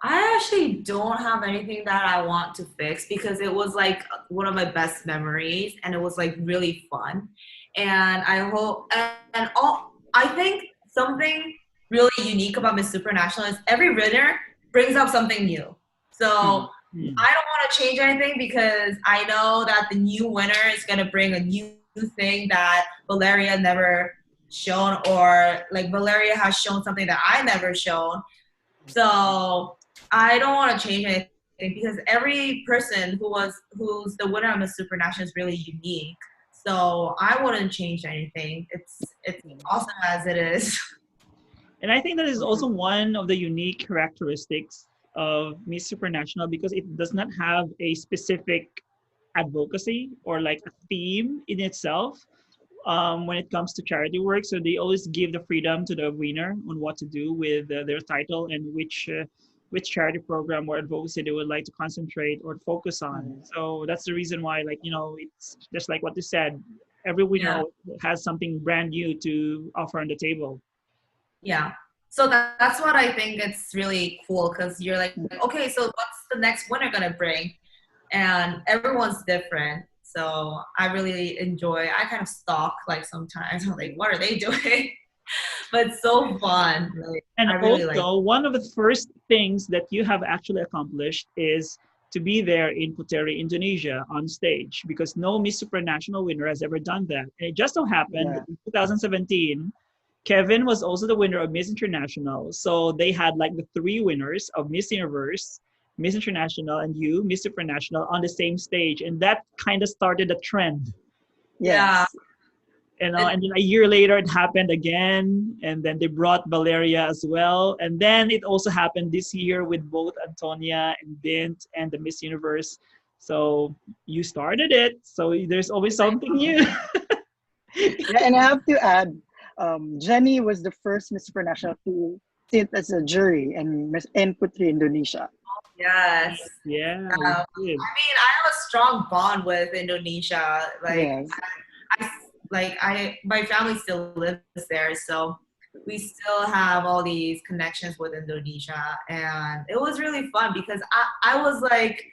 I actually don't have anything that I want to fix because it was like one of my best memories and it was like really fun. And I hope and all I think something really unique about Miss Supranational is every winner brings up something new. So Mhm. I don't want to change anything because I know that the new winner is gonna bring a new thing that Valeria never shown or like Valeria has shown something that I never shown. So I don't want to change anything because every person who's the winner of Miss Supranational is really unique. So I wouldn't change anything. It's awesome as it is. And I think that is also one of the unique characteristics of Miss Supranational because it does not have a specific advocacy or like a theme in itself when it comes to charity work. So they always give the freedom to the winner on what to do with their title and which charity program or advocacy they would like to concentrate or focus on. Mhm. So that's the reason why, like, it's just like what you said. Every winner Yeah, has something brand new to offer on the table. yeah. So that's what I think it's really cool because you're like, okay, so what's the next winner gonna bring? And everyone's different. So I really enjoy. I kind of stalk like sometimes. I'm like, what are they doing? But it's so fun. Really, And I really like. also, one of the first things that you have actually accomplished is to be there in Puteri, Indonesia on stage because no Miss Supranational winner has ever done that. And it just so happened Yeah. that in 2017, Kevin was also the winner of Miss International. So they had like the three winners of Miss Universe, Miss International, and you, Miss Supranational, on the same stage. And that kind of started a trend. Yeah. Yes. And then a year later it happened again, and then they brought Valeria as well, and then it also happened this year with both Antonia and Bint and the Miss Universe. So you started it, so there's always something new. Yeah, and I have to add, Jenny was the first Miss Supranational to sit as a jury in Putri, Indonesia. Yes. Yeah, I we did. mean, I have a strong bond with Indonesia. Yes. My family still lives there, so we still have all these connections with Indonesia, and it was really fun because I was like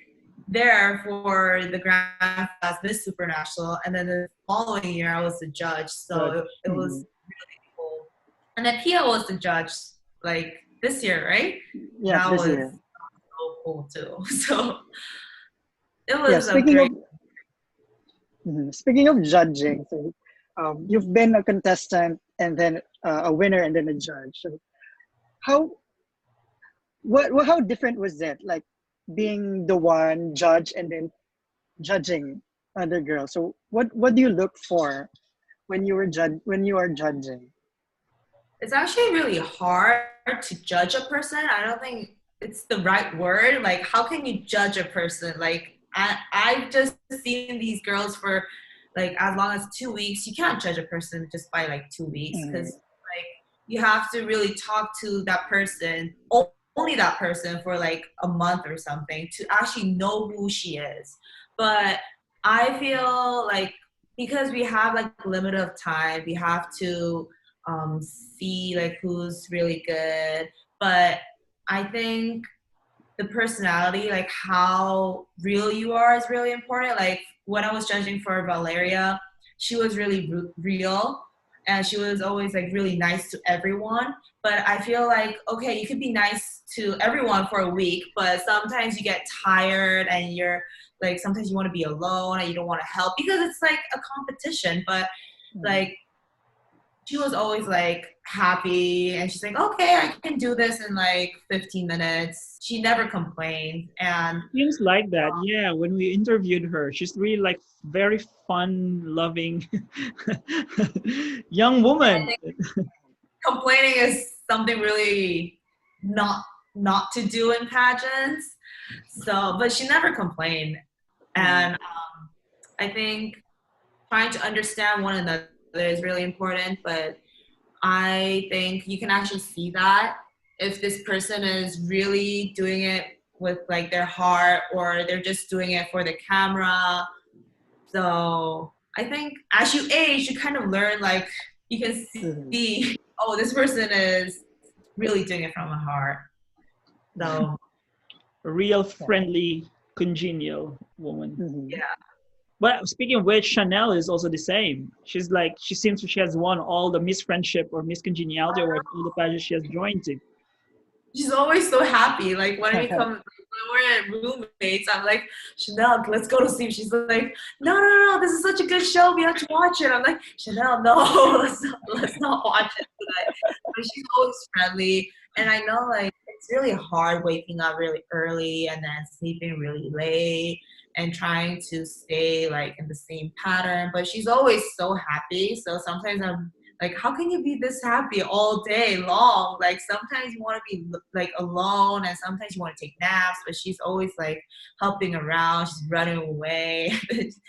there for the grand class Miss Supranational, and then the following year I was the judge, so Good. it was Mhm. cool. And then Pia was the judge like this year, right? Yeah, That this was year. so cool too. So it Yeah, was a great. speaking of judging, so you've been a contestant and then a winner and then a judge. So how how different was that? Like being the one judge and then judging other girls. So what do you look for when you are judging? It's actually really hard to judge a person. I don't think it's the right word. Like, how can you judge a person? Like, I've just seen these girls for like as long as 2 weeks. You can't judge a person just by like 2 weeks because Mhm. like you have to really talk to that person, only that person for like a month or something to actually know who she is. But I feel like because we have like limit of time, we have to see like who's really good. But I think the personality, like how real you are, is really important. Like when I was judging for Valeria, she was really real. and she was always like really nice to everyone. But I feel like, okay, you could be nice to everyone for a week, but sometimes you get tired and you're like, sometimes you want to be alone and you don't want to help because it's like a competition. But like, she was always like happy and she's like, okay, I can do this in like 15 minutes. She never complained. And Seems like that. Yeah, when we interviewed her, she's really like very fun, loving young I woman. think complaining is something really not to do in pageants. So, but she never complained. And I think trying to understand one another is really important, but I think you can actually see that if this person is really doing it with like their heart or they're just doing it for the camera. So I think as you age, you kind of learn, like you can see, oh, this person is really doing it from the heart. So A real friendly, congenial woman. yeah. But speaking of which, Chanel is also the same. She's like, she seems she has won all the Miss Friendship or Miss Congeniality or all the pageants she has joined to. She's always so happy. Like when we come, when we're roommates, I'm like, Chanel, let's go to sleep. She's like, no, this is such a good show. We have to watch it. I'm like, Chanel, no, let's not watch it tonight. But she's always friendly. And I know like it's really hard waking up really early and then sleeping really late and trying to stay like in the same pattern. But she's always so happy. So sometimes I'm like, how can you be this happy all day long? Like sometimes you want to be like alone and sometimes you want to take naps, but she's always like helping around. She's running away. It's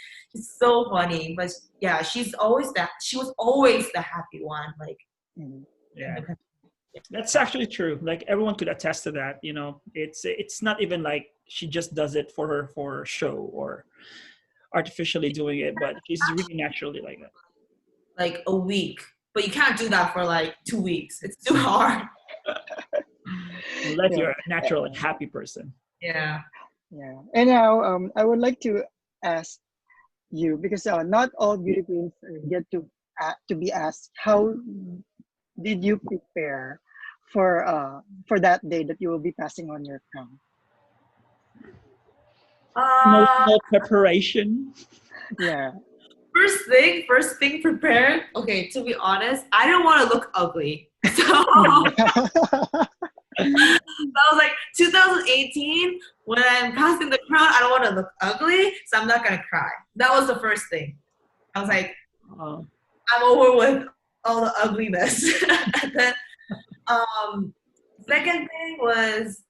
so funny. But yeah, she was always the happy one. Like, yeah. That's actually true. Like everyone could attest to that. You know, it's not even like she just does it for show or artificially doing it, but she's really naturally like that. Like a week, but you can't do that for like 2 weeks. It's too hard. Unless you're a natural and happy person. Yeah. Yeah. And now I would like to ask you, because not all beauty queens get to be asked, how did you prepare for that day that you will be passing on your crown? No preparation. Yeah. First thing prepared. Okay, to be honest, I don't want to look ugly. So that was like 2018 when I'm passing the crown. I don't want to look ugly, so I'm not gonna cry. That was the first thing. I was like, I'm over with all the ugliness. And then, second thing was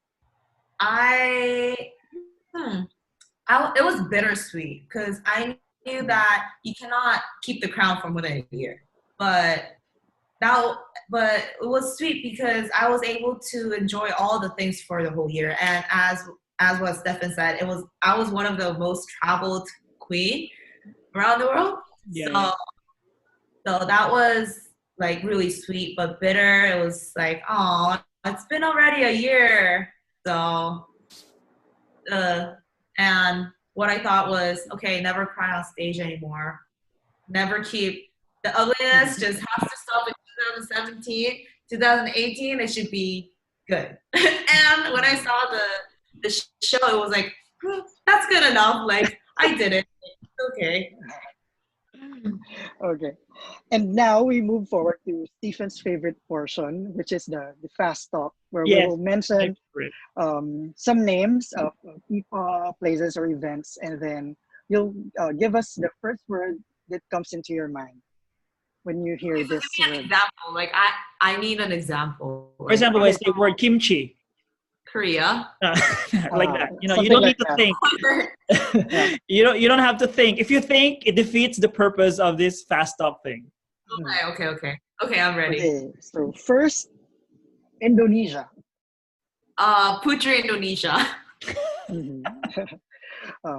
it was bittersweet because I knew that you cannot keep the crown for more than a year, but it was sweet because I was able to enjoy all the things for the whole year. And as what Stefan said, I was one of the most traveled queen around the world. Yeah. So that was like really sweet, but bitter. It was like, oh, it's been already a year. So, and what I thought was, okay, never cry on stage anymore. Never keep the ugliness. Just has to stop in 2017, 2018. It should be good. And when I saw the show, it was like, that's good enough. Like I did it. It's okay. Okay. And now we move forward to Stephen's favorite portion, which is the fast talk, where we will mention some names of people, places, or events, and then you'll give us the first word that comes into your mind when you hear this Give me an word. example. Like I need an example. For example, I say the word kimchi. Korea. Like that. You know, you don't need to think. You don't have to think. If you think, it defeats the purpose of this fast talk thing. Okay, I'm ready. Okay, so first, Indonesia. Putri Indonesia.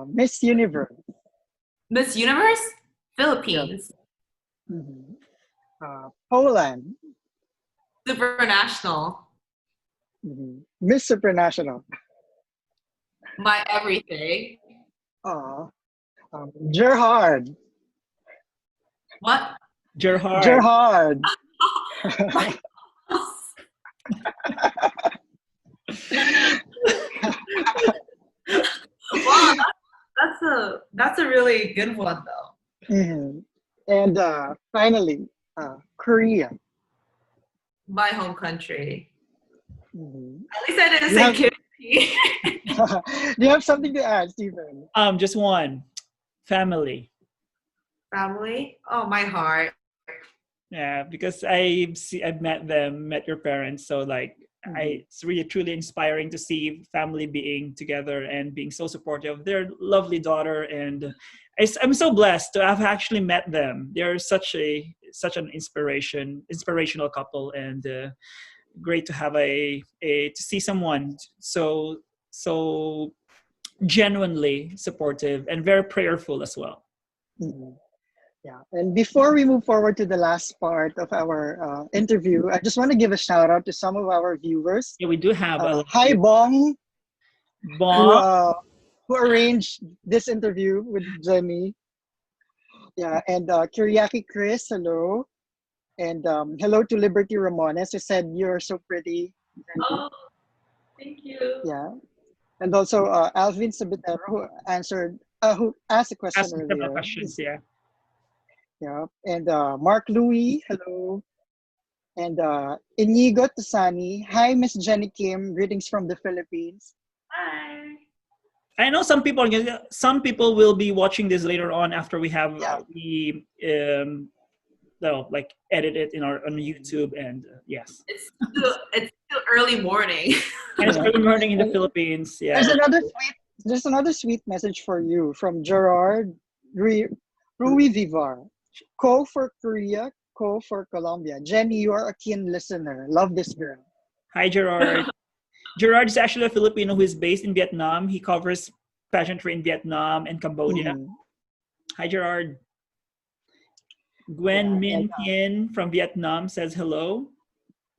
Miss Universe. Miss Universe? Philippines. Poland. Supranational. Miss Supranational. My everything. Gerhard. What? Gerhard. Gerhard. My wow, that's a really good one though. Mhm. And finally, Korea. My home country. Mhm. At least I didn't You say have Kimchi. Do you have something to add, Stephen? Just one. Family. Family. Oh, my heart. Yeah, because I've met them, met your parents, so like Mhm. it's really truly inspiring to see family being together and being so supportive of their lovely daughter, and I'm so blessed to have actually met them. They're such an inspirational couple, and great to have a to see someone so genuinely supportive and very prayerful as well. Mhm. Yeah. And before we move forward to the last part of our interview, I just want to give a shout out to some of our viewers. Yeah, we do have a Hi, Bong, who Bong. who arranged this interview with Jenny. Yeah, and Kiriaki Chris, hello. And hello to Liberty Ramones, who said you're so pretty, Jenny. Oh, thank you. Yeah. And also Alvin Sabitero, who asked a question Ask several earlier. questions. Yeah. Yeah. And Mark Louis, hello. And Inigo Tasani, hi, Miss Jenny Kim, greetings from the Philippines. Hi. I know some people will be watching this later on after we have Yeah. no, like edit it in our on YouTube, and yes, It's still early morning. and it's Yeah. early morning in the And Philippines. Yeah. there's another sweet message for you from Gerard Rui Vivar. Co for Korea, co for Colombia. Jenny, you are a keen listener. Love this girl. Hi, Gerard. Gerard is actually a Filipino who is based in Vietnam. He covers pageantry in Vietnam and Cambodia. Mhm. Hi, Gerard. Yeah, Gwen and Min Tien from Vietnam says hello.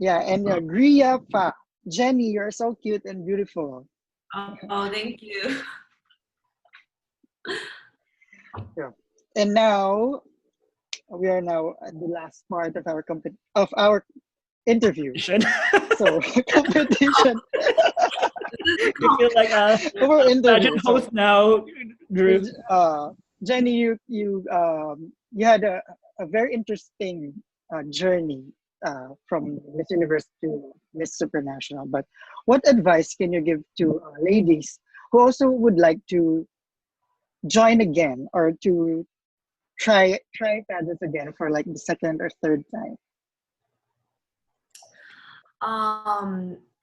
Gria Pa. Jenny, you're so cute and beautiful. Oh, thank you. Yeah. And now we are now at the last part of our interview. So competition You feel like a of our pageant interview. So host now, Drew. Jenny, you had a very interesting journey from Miss Universe to Miss Supranational. But what advice can you give to ladies who also would like to join again or to try pageants again for like the second or third time?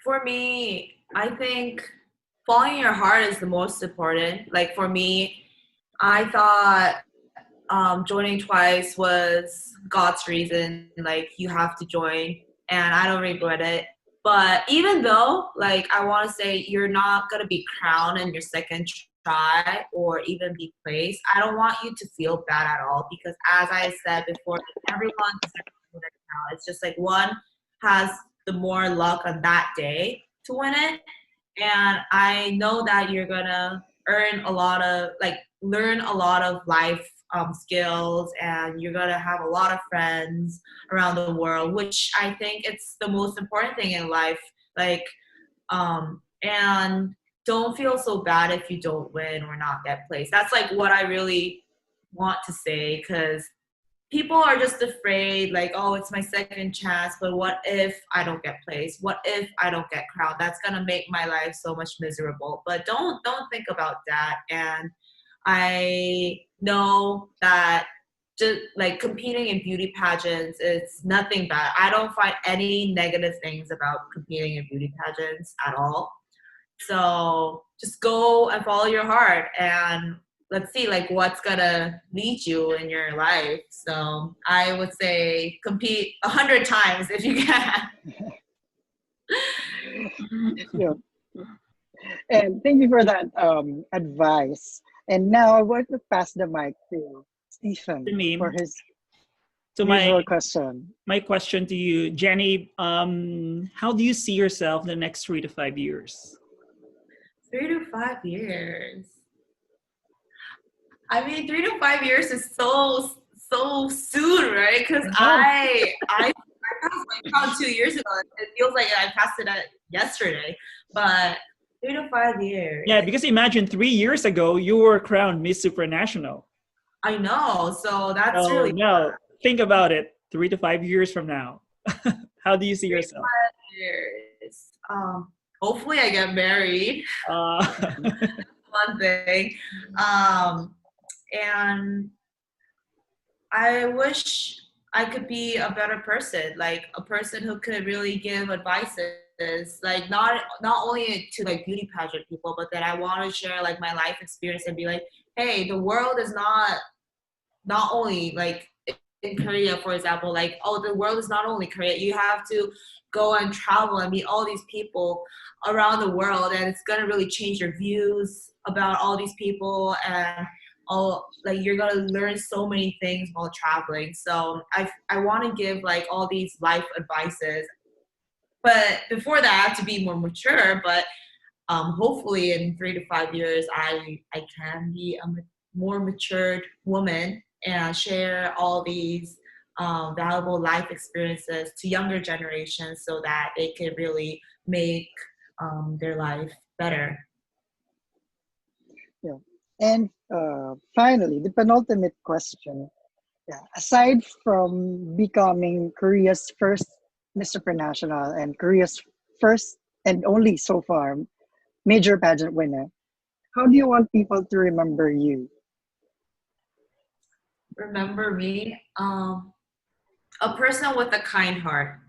For me, I think following your heart is the most important. Like for me, I thought joining twice was God's reason. Like you have to join, and I don't regret it. But even though, like, I want to say you're not gonna be crowned in your second try or even be placed, I don't want you to feel bad at all because, as I said before, everyone deserves to win a crown. It's just like one has the more luck on that day to win it, and I know that you're gonna learn a lot of life skills, and you're gonna have a lot of friends around the world, which I think it's the most important thing in life. Like, and don't feel so bad if you don't win or not get placed. That's like what I really want to say, because people are just afraid, like, oh, it's my second chance, but what if I don't get placed? What if I don't get crowned? That's gonna make my life so much miserable. But don't think about that. And I know that just like competing in beauty pageants, it's nothing bad. I don't find any negative things about competing in beauty pageants at all. So just go and follow your heart, and let's see like what's gonna lead you in your life. So I would say compete 100 times if you can. Yeah. And thank you for that advice. And now I want to pass the mic to To Stephen me, for his so usual question. my question to you, Jenny, how do you see yourself in the next 3 to 5 years? 3 to 5 years. I mean, 3 to 5 years is so soon, right? right? Because I passed my crown 2 years ago. It feels like I passed it yesterday, but 3 to 5 years. Yeah, because imagine 3 years ago you were crowned Miss Supranational. I know. So that's So really now think about it. 3 to 5 years from now, how do you see yourself? 5 years. Hopefully I get married. Uh, One thing. And I wish I could be a better person, like a person who could really give advices, like not only to like beauty pageant people, but that I want to share like my life experience and be like, hey, the world is not only like in Korea, for example, like, oh, the world is not only Korea. You have to go and travel and meet all these people around the world, and it's gonna really change your views about all these people, and all like you're gonna learn so many things while traveling. So I want to give like all these life advices, but before that I have to be more mature. But hopefully in 3 to 5 years I can be a more matured woman and share all these valuable life experiences to younger generations so that they can really make their life better. Yeah. And finally, the penultimate question. Yeah. Aside from becoming Korea's first Mr. Supranational and Korea's first and only so far major pageant winner, how do you want people to remember you? Remember me, a person with a kind heart.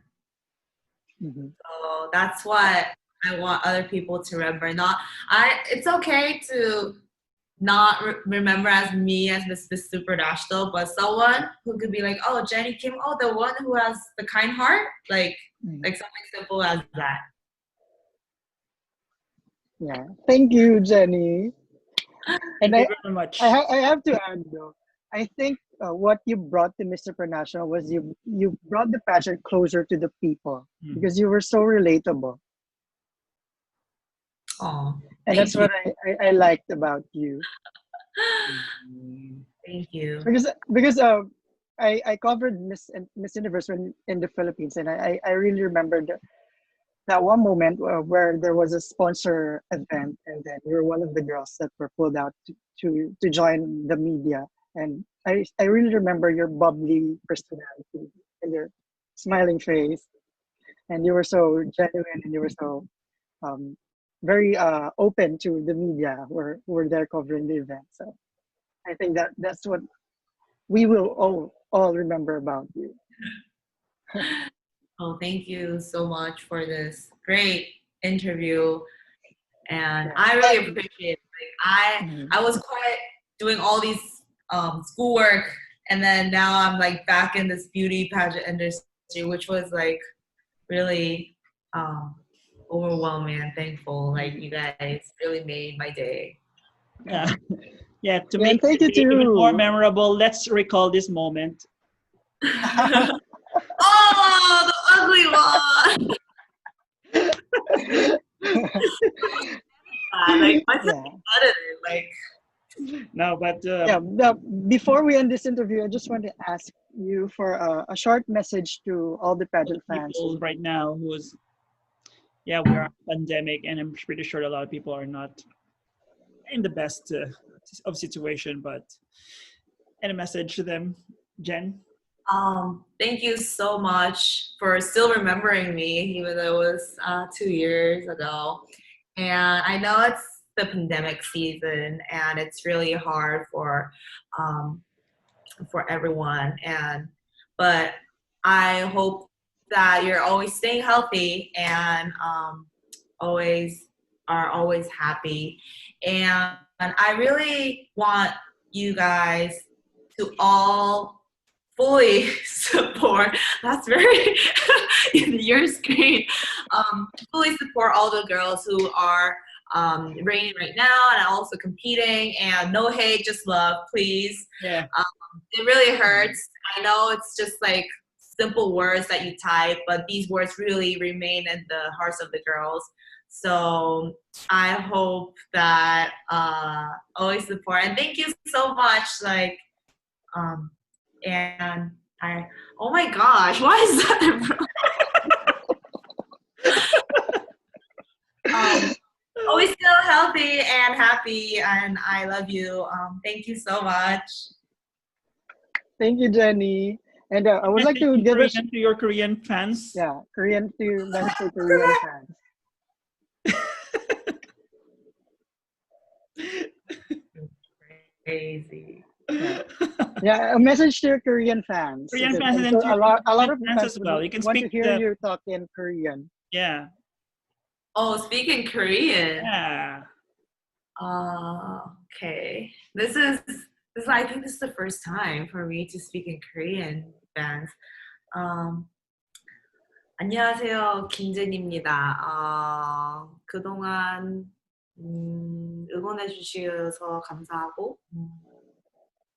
Mm-hmm. So that's what I want other people to remember. It's okay to not remember as me as Miss Supernatural, but someone who could be like, oh, Jenny Kim, oh, the one who has the kind heart, like something simple as that. Yeah. Thank you, Jenny. And Thank you very much. I have to add though, I think what you brought to Mr. Supranational was you brought the pageant closer to the people because you were so relatable. Oh, And that's you. what I liked about you. Thank you. Because I covered Miss Universe when in the Philippines, and I really remembered that one moment where there was a sponsor event, and then you were one of the girls that were pulled out to join the media, and I really remember your bubbly personality and your smiling face, and you were so genuine, and you were so um, very open to the media who were there covering the event. So I think that's what we will all remember about you. Oh, thank you so much for this great interview, and I really appreciate it. Like, I was quite doing all these schoolwork, and then now I'm like back in this beauty pageant industry, which was like really overwhelming and thankful. Like, you guys really made my day. Yeah, to make it even more memorable, let's recall this moment. Oh, the ugly one! Like, I feel edited, like. No, but before we end this interview, I just want to ask you for a short message to all the pageant fans right now who's we are in a pandemic, and I'm pretty sure a lot of people are not in the best of situation, but any message to them, Jen? Thank you so much for still remembering me, even though it was 2 years ago. And I know it's the pandemic season, and it's really hard for everyone. But I hope that you're always staying healthy and always happy. And I really want you guys to all fully support. That's very your screen. Fully support all the girls who are reigning right now and also competing. And no hate, just love, please. Yeah. It really hurts. I know it's just like simple words that you type, but these words really remain in the hearts of the girls. So I hope that always support, and thank you so much. Like, and Oh my gosh, why is that? Always still healthy and happy, and I love you. Thank you so much. Thank you, Jenny. And I would like Message to in give Korean to your Korean fans. Korean to message to Korean fans. Crazy. Yeah, a message to your Korean fans. Korean Because fans I'm and sure to a lot of fans fans as would well. You can want to speak hear you talk in Korean. Yeah. Oh, speaking Korean. Yeah. Okay. I think this is the first time for me to speak in Korean, fans. 안녕하세요, 김진입니다. 그동안 응원해 주셔서 감사하고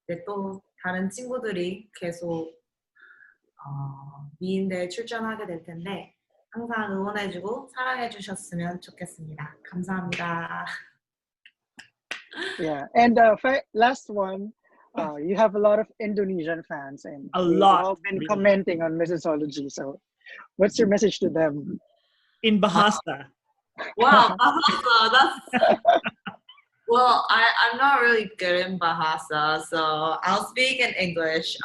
네, 또 다른 친구들이 계속 미인대에 출전하게 될 텐데 항상 응원해주고 사랑해주셨으면 좋겠습니다. 감사합니다. Yeah, and last one, you have a lot of Indonesian fans, and they've all been commenting on Missosology. So, what's your message to them? In Bahasa. Wow, Bahasa, that's... Well, I'm not really good in Bahasa, so I'll speak in English.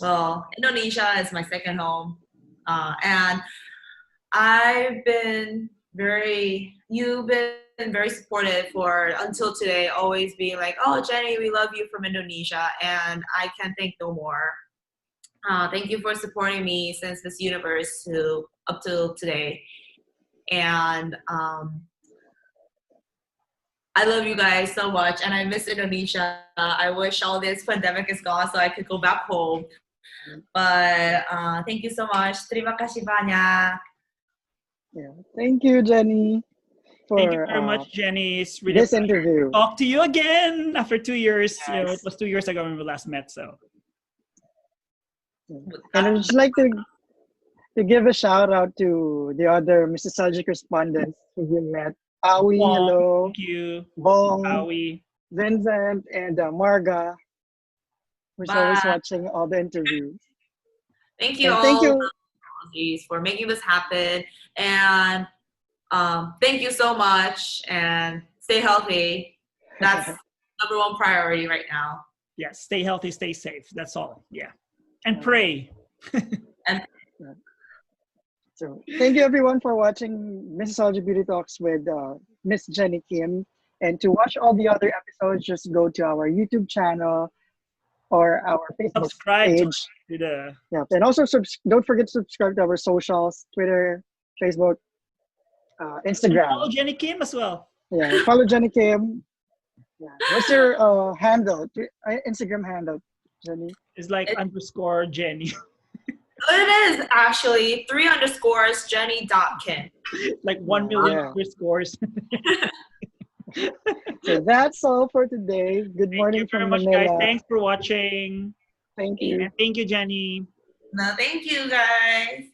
Well, Indonesia is my second home, and you've been very supportive for until today, always being like, oh, Jenny, we love you from Indonesia, and I can't thank no more. Thank you for supporting me since Miss Universe up till today. And I love you guys so much, and I miss Indonesia. I wish all this pandemic is gone so I could go back home. But thank you so much. Terima kasih banyak. Yeah, thank you, Jenny. Thank you very much, Jenny. It's really this interview. Talk to you again after 2 years. Yes. You know, it was 2 years ago when we last met. So, and I'd just like to give a shout out to the other Missosology correspondents who we met. Awi, hello. Thank you. Bong, Awi, Vincent, and Marga, who's always watching all the interviews. Thank you all. Thank you for making this happen. And thank you so much. And stay healthy. That's number one priority right now. Yeah, stay healthy, stay safe. That's all. Yeah. And pray. And so thank you everyone for watching Missosology Beauty Talks with Miss Jenny Kim. And to watch all the other episodes, just go to our YouTube channel or our Facebook page. And also don't forget to subscribe to our socials, Twitter, Facebook, Instagram. And follow Jenny Kim as well. Yeah, follow Jenny Kim. Yeah. What's your handle? Instagram handle, Jenny? It's like _ Jenny. It is actually 3_ Jenny.Kim. Like 1 million underscores. So that's all for today. Good morning from Manila. Guys. Thanks for watching. Thank you. And thank you, Jenny. No, thank you, guys.